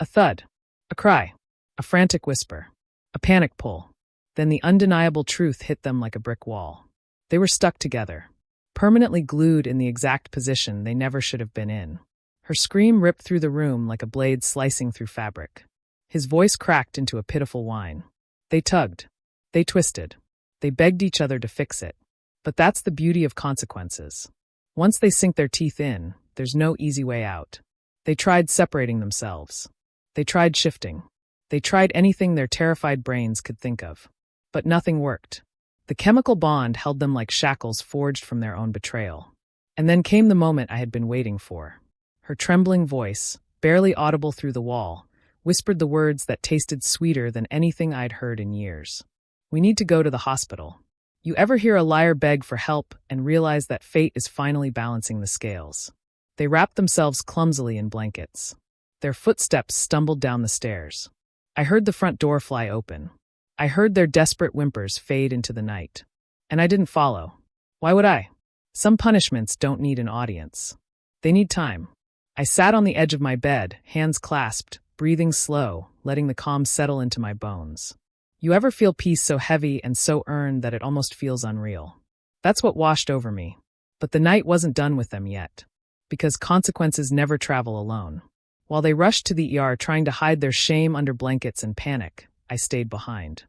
A thud. A cry. A frantic whisper. A panic pull. Then the undeniable truth hit them like a brick wall. They were stuck together, permanently glued in the exact position they never should have been in. Her scream ripped through the room like a blade slicing through fabric. His voice cracked into a pitiful whine. They tugged. They twisted. They begged each other to fix it. But that's the beauty of consequences. Once they sink their teeth in, there's no easy way out. They tried separating themselves. They tried shifting. They tried anything their terrified brains could think of. But nothing worked. The chemical bond held them like shackles forged from their own betrayal. And then came the moment I had been waiting for. Her trembling voice, barely audible through the wall, whispered the words that tasted sweeter than anything I'd heard in years. We need to go to the hospital. You ever hear a liar beg for help and realize that fate is finally balancing the scales? They wrapped themselves clumsily in blankets. Their footsteps stumbled down the stairs. I heard the front door fly open. I heard their desperate whimpers fade into the night. And I didn't follow. Why would I? Some punishments don't need an audience. They need time. I sat on the edge of my bed, hands clasped, breathing slow, letting the calm settle into my bones. You ever feel peace so heavy and so earned that it almost feels unreal? That's what washed over me. But the night wasn't done with them yet. Because consequences never travel alone. While they rushed to the ER trying to hide their shame under blankets and panic, I stayed behind.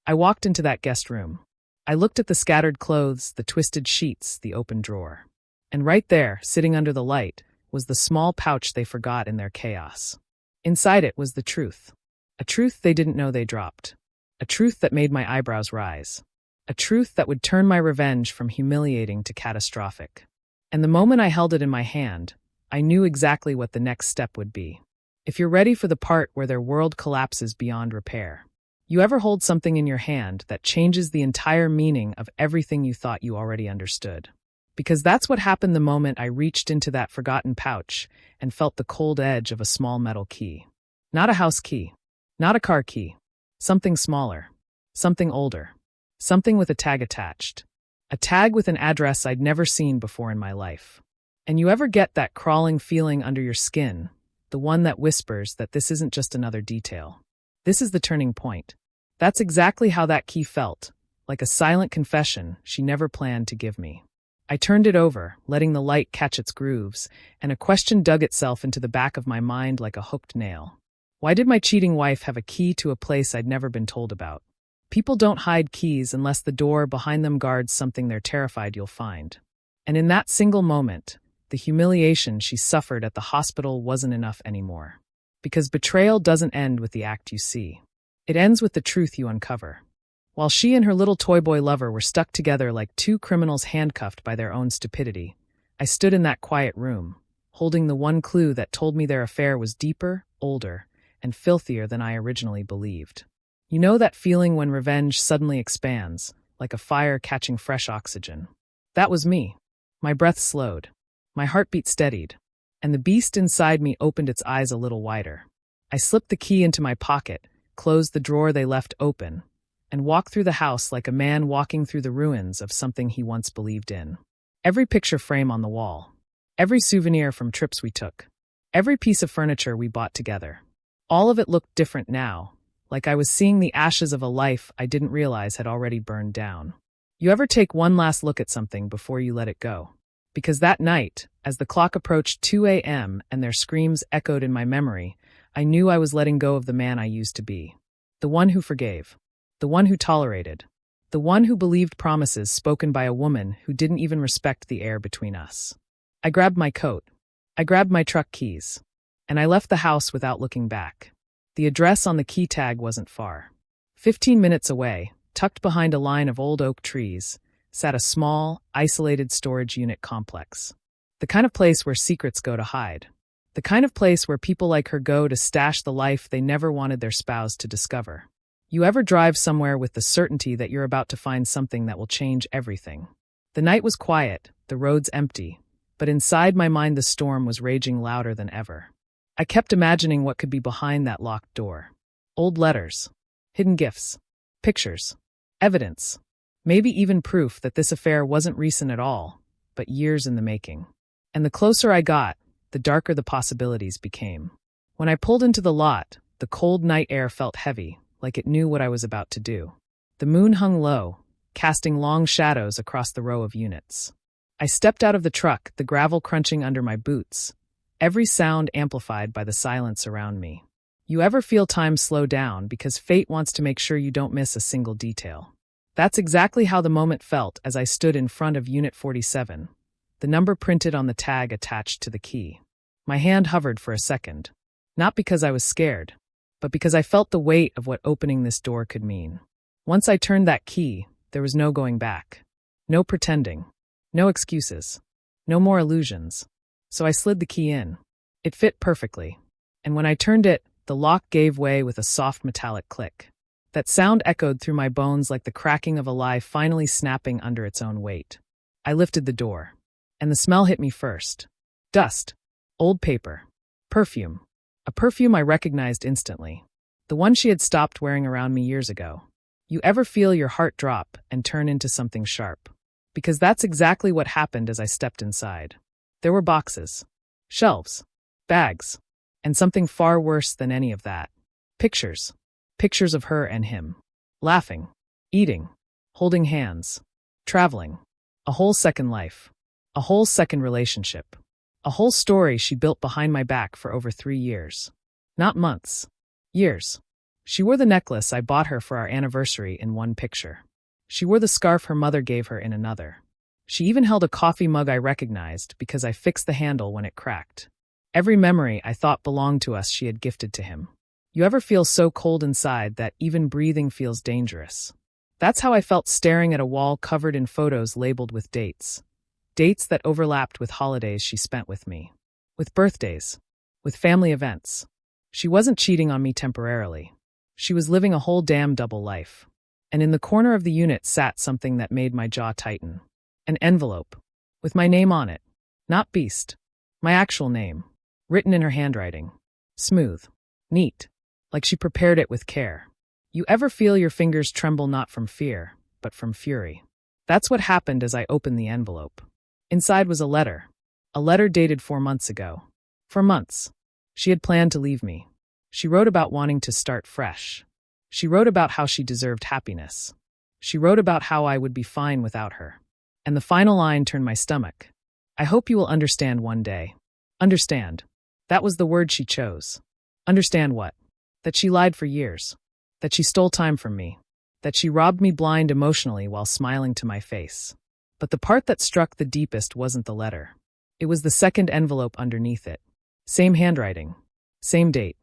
I walked into that guest room. I looked at the scattered clothes, the twisted sheets, the open drawer. And right there, sitting under the light, was the small pouch they forgot in their chaos. Inside it was the truth. A truth they didn't know they dropped. A truth that made my eyebrows rise. A truth that would turn my revenge from humiliating to catastrophic. And the moment I held it in my hand, I knew exactly what the next step would be. If you're ready for the part where their world collapses beyond repair. You ever hold something in your hand that changes the entire meaning of everything you thought you already understood? Because that's what happened the moment I reached into that forgotten pouch and felt the cold edge of a small metal key. Not a house key. Not a car key. Something smaller. Something older. Something with a tag attached. A tag with an address I'd never seen before in my life. And you ever get that crawling feeling under your skin, the one that whispers that this isn't just another detail. This is the turning point. That's exactly how that key felt, like a silent confession she never planned to give me. I turned it over, letting the light catch its grooves, and a question dug itself into the back of my mind like a hooked nail. Why did my cheating wife have a key to a place I'd never been told about? People don't hide keys unless the door behind them guards something they're terrified you'll find. And in that single moment, the humiliation she suffered at the hospital wasn't enough anymore. Because betrayal doesn't end with the act you see. It ends with the truth you uncover. While she and her little toy boy lover were stuck together like two criminals handcuffed by their own stupidity, I stood in that quiet room, holding the one clue that told me their affair was deeper, older, and filthier than I originally believed. You know that feeling when revenge suddenly expands, like a fire catching fresh oxygen? That was me. My breath slowed. My heartbeat steadied. And the beast inside me opened its eyes a little wider. I slipped the key into my pocket, closed the drawer they left open, and walked through the house like a man walking through the ruins of something he once believed in. Every picture frame on the wall, every souvenir from trips we took, every piece of furniture we bought together. All of it looked different now, like I was seeing the ashes of a life I didn't realize had already burned down. You ever take one last look at something before you let it go? Because that night, as the clock approached 2 a.m. and their screams echoed in my memory, I knew I was letting go of the man I used to be. The one who forgave. The one who tolerated. The one who believed promises spoken by a woman who didn't even respect the air between us. I grabbed my coat. I grabbed my truck keys. And I left the house without looking back. The address on the key tag wasn't far. 15 minutes away, tucked behind a line of old oak trees, sat a small, isolated storage unit complex. The kind of place where secrets go to hide. The kind of place where people like her go to stash the life they never wanted their spouse to discover. You ever drive somewhere with the certainty that you're about to find something that will change everything? The night was quiet, the roads empty, but inside my mind the storm was raging louder than ever. I kept imagining what could be behind that locked door. Old letters, hidden gifts, pictures, evidence, maybe even proof that this affair wasn't recent at all, but years in the making. And the closer I got, the darker the possibilities became. When I pulled into the lot, the cold night air felt heavy, like it knew what I was about to do. The moon hung low, casting long shadows across the row of units. I stepped out of the truck, the gravel crunching under my boots, every sound amplified by the silence around me. You ever feel time slow down because fate wants to make sure you don't miss a single detail? That's exactly how the moment felt as I stood in front of Unit 47, the number printed on the tag attached to the key. My hand hovered for a second, not because I was scared, but because I felt the weight of what opening this door could mean. Once I turned that key, there was no going back. No pretending. No excuses. No more illusions. So I slid the key in. It fit perfectly. And when I turned it, the lock gave way with a soft metallic click. That sound echoed through my bones like the cracking of a lie finally snapping under its own weight. I lifted the door. And the smell hit me first. Dust. Old paper. Perfume. A perfume I recognized instantly. The one she had stopped wearing around me years ago. You ever feel your heart drop and turn into something sharp? Because that's exactly what happened as I stepped inside. There were boxes, shelves, bags, and something far worse than any of that. Pictures. Pictures of her and him. Laughing, eating, holding hands, traveling. A whole second life. A whole second relationship. A whole story she built behind my back for over 3 years. Not months. Years. She wore the necklace I bought her for our anniversary in one picture. She wore the scarf her mother gave her in another. She even held a coffee mug I recognized because I fixed the handle when it cracked. Every memory I thought belonged to us she had gifted to him. You ever feel so cold inside that even breathing feels dangerous? That's how I felt staring at a wall covered in photos labeled with dates. Dates that overlapped with holidays she spent with me. With birthdays. With family events. She wasn't cheating on me temporarily. She was living a whole damn double life. And in the corner of the unit sat something that made my jaw tighten. An envelope. With my name on it. Not Beast. My actual name. Written in her handwriting. Smooth. Neat. Like she prepared it with care. You ever feel your fingers tremble not from fear, but from fury? That's what happened as I opened the envelope. Inside was a letter. A letter dated 4 months ago. For months. She had planned to leave me. She wrote about wanting to start fresh. She wrote about how she deserved happiness. She wrote about how I would be fine without her. And the final line turned my stomach. I hope you will understand one day. Understand. That was the word she chose. Understand what? That she lied for years. That she stole time from me. That she robbed me blind emotionally while smiling to my face. But the part that struck the deepest wasn't the letter. It was the second envelope underneath it. Same handwriting. Same date.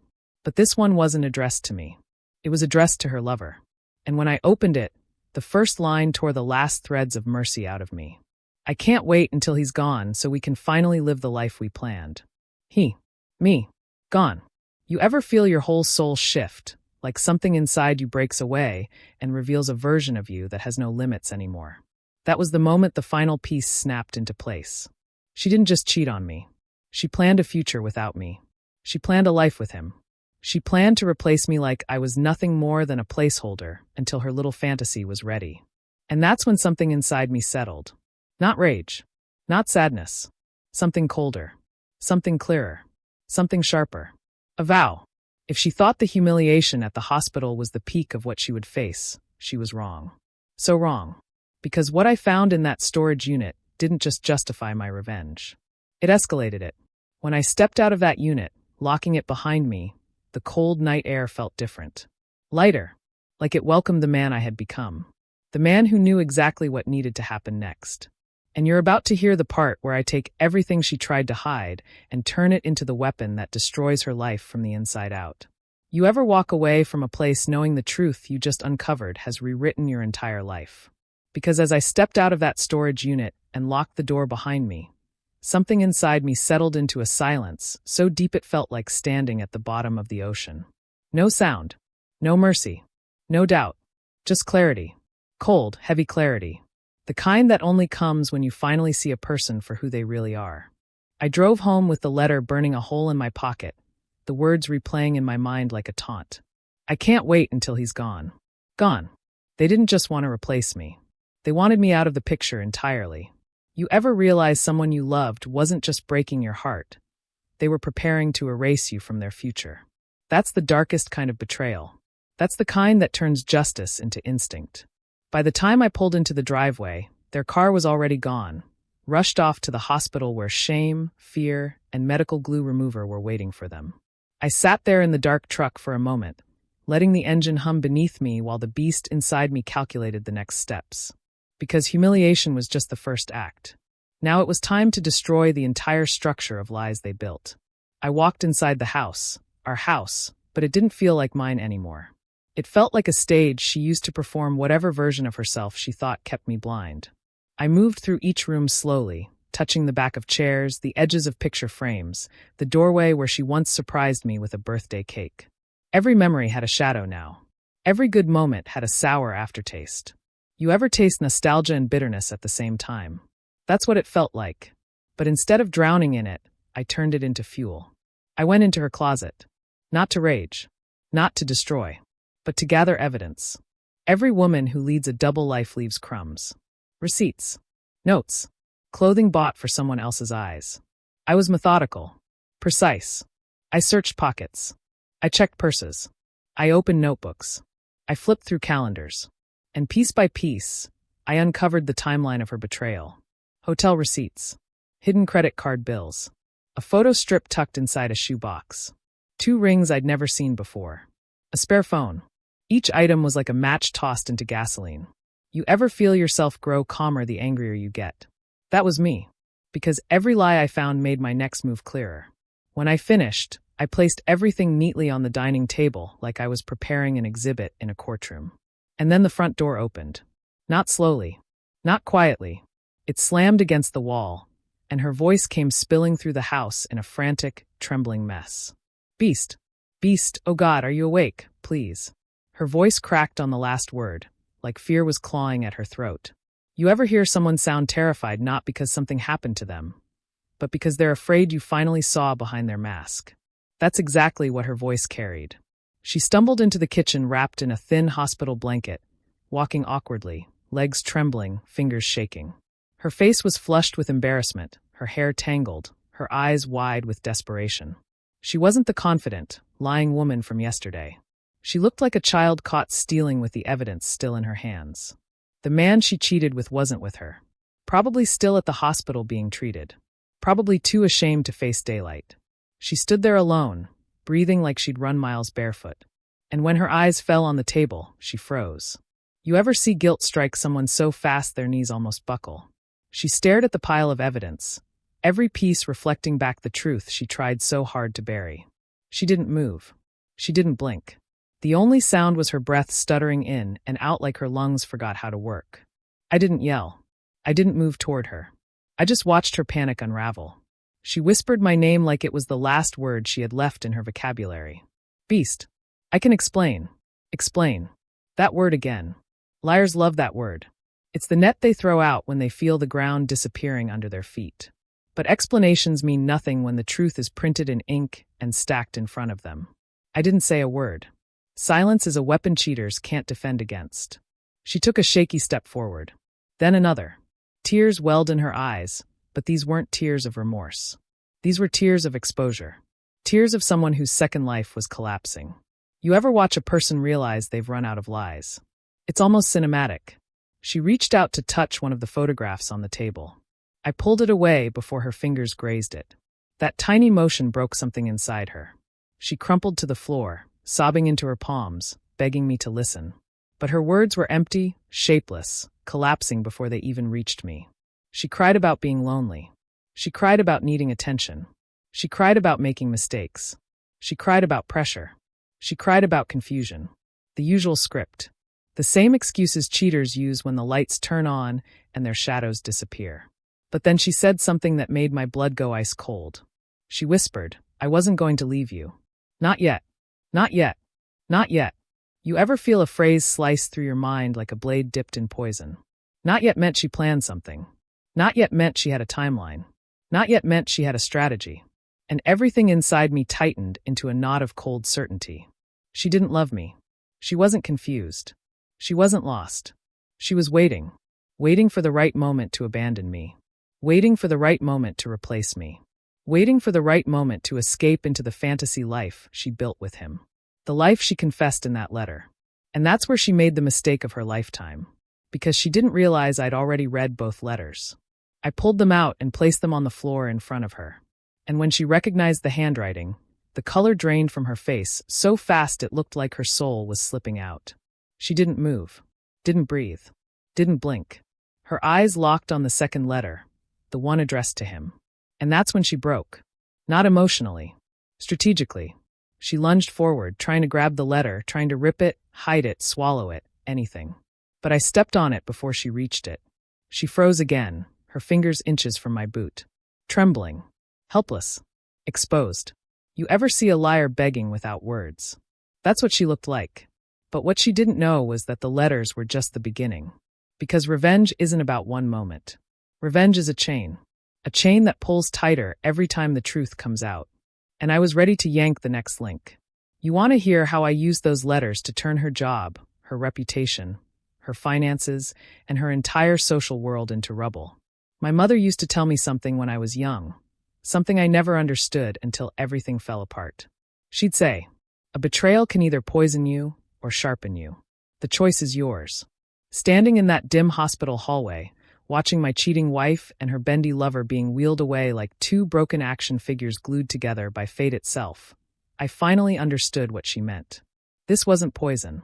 But this one wasn't addressed to me. It was addressed to her lover. And when I opened it, the first line tore the last threads of mercy out of me. I can't wait until he's gone so we can finally live the life we planned. He. Me. Gone. You ever feel your whole soul shift, like something inside you breaks away and reveals a version of you that has no limits anymore? That was the moment the final piece snapped into place. She didn't just cheat on me. She planned a future without me. She planned a life with him. She planned to replace me like I was nothing more than a placeholder until her little fantasy was ready. And that's when something inside me settled. Not rage. Not sadness. Something colder. Something clearer. Something sharper. A vow. If she thought the humiliation at the hospital was the peak of what she would face, she was wrong. So wrong. Because what I found in that storage unit didn't just justify my revenge. It escalated it. When I stepped out of that unit, locking it behind me, the cold night air felt different. Lighter. Like it welcomed the man I had become. The man who knew exactly what needed to happen next. And you're about to hear the part where I take everything she tried to hide and turn it into the weapon that destroys her life from the inside out. You ever walk away from a place knowing the truth you just uncovered has rewritten your entire life? Because as I stepped out of that storage unit and locked the door behind me, something inside me settled into a silence so deep it felt like standing at the bottom of the ocean. No sound. No mercy. No doubt. Just clarity. Cold, heavy clarity. The kind that only comes when you finally see a person for who they really are. I drove home with the letter burning a hole in my pocket, the words replaying in my mind like a taunt. I can't wait until he's gone. Gone. They didn't just want to replace me. They wanted me out of the picture entirely. You ever realize someone you loved wasn't just breaking your heart? They were preparing to erase you from their future. That's the darkest kind of betrayal. That's the kind that turns justice into instinct. By the time I pulled into the driveway, their car was already gone, rushed off to the hospital where shame, fear, and medical glue remover were waiting for them. I sat there in the dark truck for a moment, letting the engine hum beneath me while the beast inside me calculated the next steps. Because humiliation was just the first act. Now it was time to destroy the entire structure of lies they built. I walked inside the house, our house, but it didn't feel like mine anymore. It felt like a stage she used to perform whatever version of herself she thought kept me blind. I moved through each room slowly, touching the back of chairs, the edges of picture frames, the doorway where she once surprised me with a birthday cake. Every memory had a shadow now. Every good moment had a sour aftertaste. You ever taste nostalgia and bitterness at the same time? That's what it felt like. But instead of drowning in it, I turned it into fuel. I went into her closet. Not to rage. Not to destroy. But to gather evidence. Every woman who leads a double life leaves crumbs. Receipts. Notes. Clothing bought for someone else's eyes. I was methodical. Precise. I searched pockets. I checked purses. I opened notebooks. I flipped through calendars. And piece by piece, I uncovered the timeline of her betrayal. Hotel receipts. Hidden credit card bills. A photo strip tucked inside a shoebox. 2 rings I'd never seen before. A spare phone. Each item was like a match tossed into gasoline. You ever feel yourself grow calmer the angrier you get? That was me. Because every lie I found made my next move clearer. When I finished, I placed everything neatly on the dining table like I was preparing an exhibit in a courtroom. And then the front door opened. Not slowly. Not quietly. It slammed against the wall, and her voice came spilling through the house in a frantic, trembling mess. Beast. Beast, oh God, are you awake, please? Her voice cracked on the last word, like fear was clawing at her throat. You ever hear someone sound terrified not because something happened to them, but because they're afraid you finally saw behind their mask? That's exactly what her voice carried. She stumbled into the kitchen wrapped in a thin hospital blanket, walking awkwardly, legs trembling, fingers shaking. Her face was flushed with embarrassment, her hair tangled, her eyes wide with desperation. She wasn't the confident, lying woman from yesterday. She looked like a child caught stealing with the evidence still in her hands. The man she cheated with wasn't with her. Probably still at the hospital being treated. Probably too ashamed to face daylight. She stood there alone, breathing like she'd run miles barefoot. And when her eyes fell on the table, she froze. You ever see guilt strike someone so fast their knees almost buckle? She stared at the pile of evidence, every piece reflecting back the truth she tried so hard to bury. She didn't move. She didn't blink. The only sound was her breath stuttering in and out like her lungs forgot how to work. I didn't yell. I didn't move toward her. I just watched her panic unravel. She whispered my name like it was the last word she had left in her vocabulary. Beast. I can explain. Explain. That word again. Liars love that word. It's the net they throw out when they feel the ground disappearing under their feet. But explanations mean nothing when the truth is printed in ink and stacked in front of them. I didn't say a word. Silence is a weapon cheaters can't defend against. She took a shaky step forward. Then another. Tears welled in her eyes, but these weren't tears of remorse. These were tears of exposure. Tears of someone whose second life was collapsing. You ever watch a person realize they've run out of lies? It's almost cinematic. She reached out to touch one of the photographs on the table. I pulled it away before her fingers grazed it. That tiny motion broke something inside her. She crumpled to the floor, sobbing into her palms, begging me to listen. But her words were empty, shapeless, collapsing before they even reached me. She cried about being lonely. She cried about needing attention. She cried about making mistakes. She cried about pressure. She cried about confusion. The usual script. The same excuses cheaters use when the lights turn on and their shadows disappear. But then she said something that made my blood go ice cold. She whispered, I wasn't going to leave you. Not yet. Not yet. Not yet. You ever feel a phrase slice through your mind like a blade dipped in poison? Not yet meant she planned something. Not yet meant she had a timeline. Not yet meant she had a strategy. And everything inside me tightened into a knot of cold certainty. She didn't love me. She wasn't confused. She wasn't lost. She was waiting. Waiting for the right moment to abandon me. Waiting for the right moment to replace me. Waiting for the right moment to escape into the fantasy life she built with him. The life she confessed in that letter. And that's where she made the mistake of her lifetime. Because she didn't realize I'd already read both letters. I pulled them out and placed them on the floor in front of her. And when she recognized the handwriting, the color drained from her face so fast it looked like her soul was slipping out. She didn't move, didn't breathe, didn't blink. Her eyes locked on the second letter, the one addressed to him. And that's when she broke. Not emotionally, strategically. She lunged forward, trying to grab the letter, trying to rip it, hide it, swallow it, anything. But I stepped on it before she reached it. She froze again, her fingers inches from my boot. Trembling. Helpless. Exposed. You ever see a liar begging without words? That's what she looked like. But what she didn't know was that the letters were just the beginning. Because revenge isn't about one moment. Revenge is a chain. A chain that pulls tighter every time the truth comes out. And I was ready to yank the next link. You want to hear how I used those letters to turn her job, her reputation, her finances, and her entire social world into rubble. My mother used to tell me something when I was young. Something I never understood until everything fell apart. She'd say, a betrayal can either poison you or sharpen you. The choice is yours. Standing in that dim hospital hallway, watching my cheating wife and her bendy lover being wheeled away like two broken action figures glued together by fate itself, I finally understood what she meant. This wasn't poison.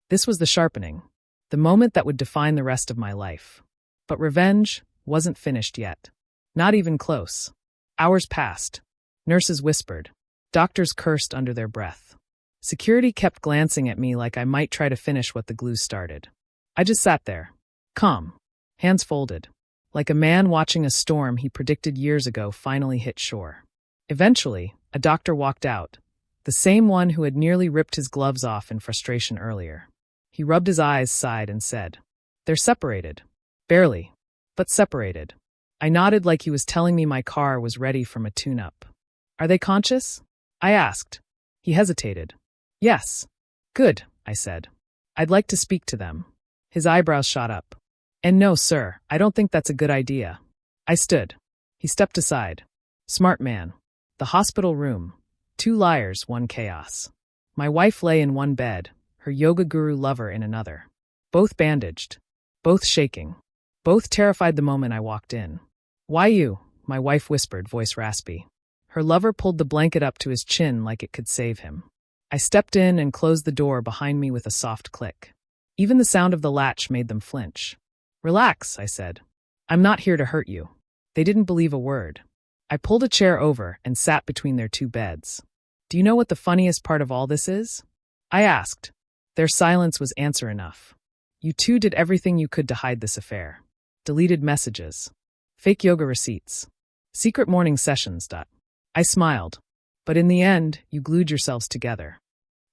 This was the sharpening, the moment that would define the rest of my life. But revenge wasn't finished yet. Not even close. Hours passed. Nurses whispered. Doctors cursed under their breath. Security kept glancing at me like I might try to finish what the glue started. I just sat there, calm, hands folded, like a man watching a storm he predicted years ago finally hit shore. Eventually, a doctor walked out, the same one who had nearly ripped his gloves off in frustration earlier. He rubbed his eyes, sighed, and said, "They're separated. Barely, but separated." I nodded like he was telling me my car was ready from a tune-up. "Are they conscious?" I asked. He hesitated. "Yes." "Good," I said. "I'd like to speak to them." His eyebrows shot up. "And no, sir, I don't think that's a good idea." I stood. He stepped aside. Smart man. The hospital room. Two liars, one chaos. My wife lay in one bed, her yoga guru lover in another. Both bandaged. Both shaking. Both terrified the moment I walked in. "Why you?" my wife whispered, voice raspy. Her lover pulled the blanket up to his chin like it could save him. I stepped in and closed the door behind me with a soft click. Even the sound of the latch made them flinch. "Relax," I said. "I'm not here to hurt you." They didn't believe a word. I pulled a chair over and sat between their two beds. "Do you know what the funniest part of all this is?" I asked. Their silence was answer enough. "You two did everything you could to hide this affair. Deleted messages. Fake yoga receipts. Secret morning sessions. I smiled. But in the end, you glued yourselves together."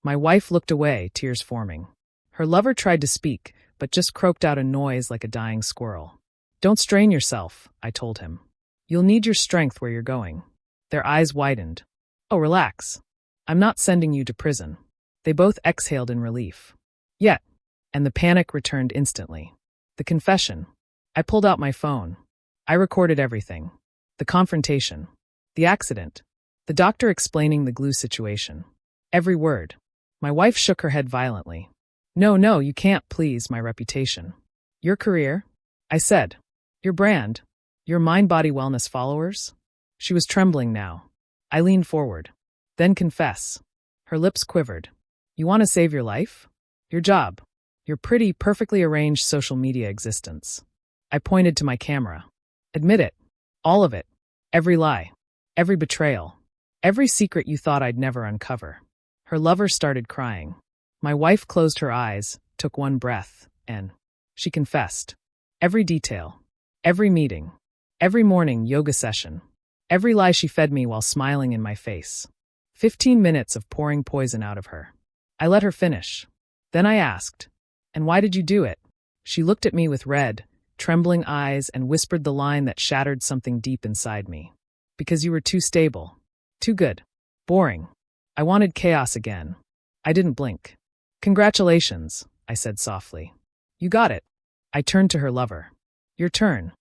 My wife looked away, tears forming. Her lover tried to speak, but just croaked out a noise like a dying squirrel. "Don't strain yourself," I told him. "You'll need your strength where you're going." Their eyes widened. "Oh, relax. I'm not sending you to prison." They both exhaled in relief. "Yet." And the panic returned instantly. The confession. I pulled out my phone. I recorded everything. The confrontation. The accident. The doctor explaining the glue situation. Every word. My wife shook her head violently. No, you can't, please, my reputation." "Your career?" I said. "Your brand? Your mind-body wellness followers?" She was trembling now. I leaned forward. "Then confess." Her lips quivered. "You want to save your life? Your job? Your pretty, perfectly arranged social media existence?" I pointed to my camera. "Admit it. All of it. Every lie. Every betrayal. Every secret you thought I'd never uncover." Her lover started crying. My wife closed her eyes, took one breath, and she confessed. Every detail. Every meeting. Every morning yoga session. Every lie she fed me while smiling in my face. 15 minutes of pouring poison out of her. I let her finish. Then I asked, "And why did you do it?" She looked at me with red, trembling eyes and whispered the line that shattered something deep inside me. "Because you were too stable. Too good. Boring. I wanted chaos again." I didn't blink. "Congratulations," I said softly. "You got it." I turned to her lover. "Your turn."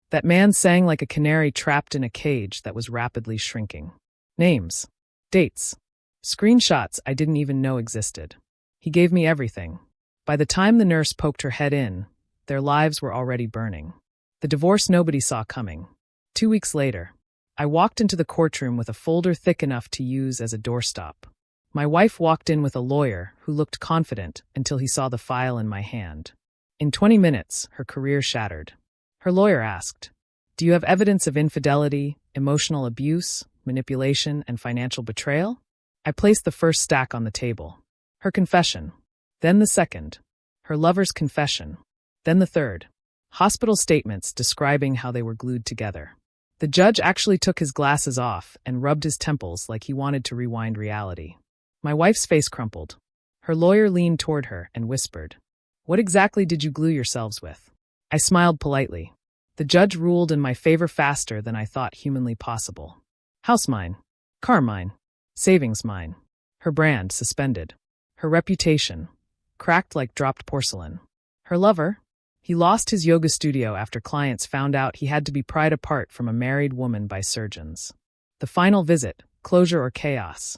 That man sang like a canary trapped in a cage that was rapidly shrinking. Names. Dates. Screenshots I didn't even know existed. He gave me everything. By the time the nurse poked her head in, their lives were already burning. The divorce nobody saw coming. 2 weeks later, I walked into the courtroom with a folder thick enough to use as a doorstop. My wife walked in with a lawyer who looked confident until he saw the file in my hand. In 20 minutes, her career shattered. Her lawyer asked, "Do you have evidence of infidelity, emotional abuse, manipulation, and financial betrayal?" I placed the first stack on the table. Her confession. Then the second. Her lover's confession. Then the third. Hospital statements describing how they were glued together. The judge actually took his glasses off and rubbed his temples like he wanted to rewind reality. My wife's face crumpled. Her lawyer leaned toward her and whispered, "What exactly did you glue yourselves with?" I smiled politely. The judge ruled in my favor faster than I thought humanly possible. House mine. Car mine. Savings mine. Her brand suspended. Her reputation cracked like dropped porcelain. Her lover? He lost his yoga studio after clients found out he had to be pried apart from a married woman by surgeons. The final visit, closure or chaos.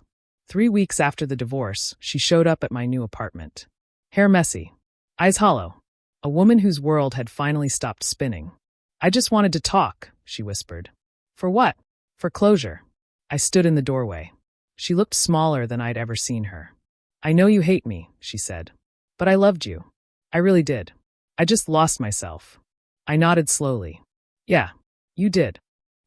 3 weeks after the divorce, she showed up at my new apartment. Hair messy. Eyes hollow. A woman whose world had finally stopped spinning. "I just wanted to talk," she whispered. "For what?" "For closure." I stood in the doorway. She looked smaller than I'd ever seen her. "I know you hate me," she said. "But I loved you. I really did. I just lost myself." I nodded slowly. "Yeah, you did."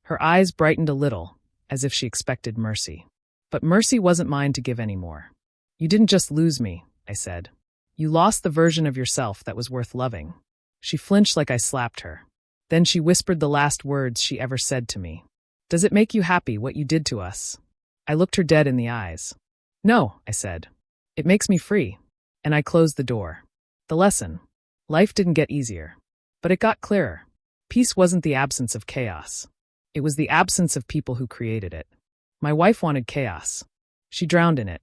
Her eyes brightened a little, as if she expected mercy. But mercy wasn't mine to give anymore. "You didn't just lose me," I said. "You lost the version of yourself that was worth loving." She flinched like I slapped her. Then she whispered the last words she ever said to me. "Does it make you happy what you did to us?" I looked her dead in the eyes. "No," I said. "It makes me free." And I closed the door. The lesson. Life didn't get easier. But it got clearer. Peace wasn't the absence of chaos. It was the absence of people who created it. My wife wanted chaos. She drowned in it.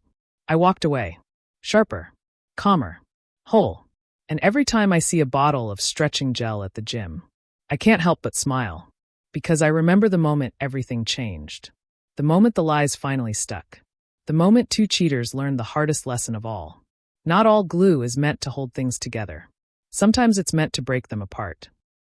I walked away. Sharper. Calmer. Whole. And every time I see a bottle of stretching gel at the gym, I can't help but smile. Because I remember the moment everything changed. The moment the lies finally stuck. The moment two cheaters learned the hardest lesson of all. Not all glue is meant to hold things together. Sometimes it's meant to break them apart.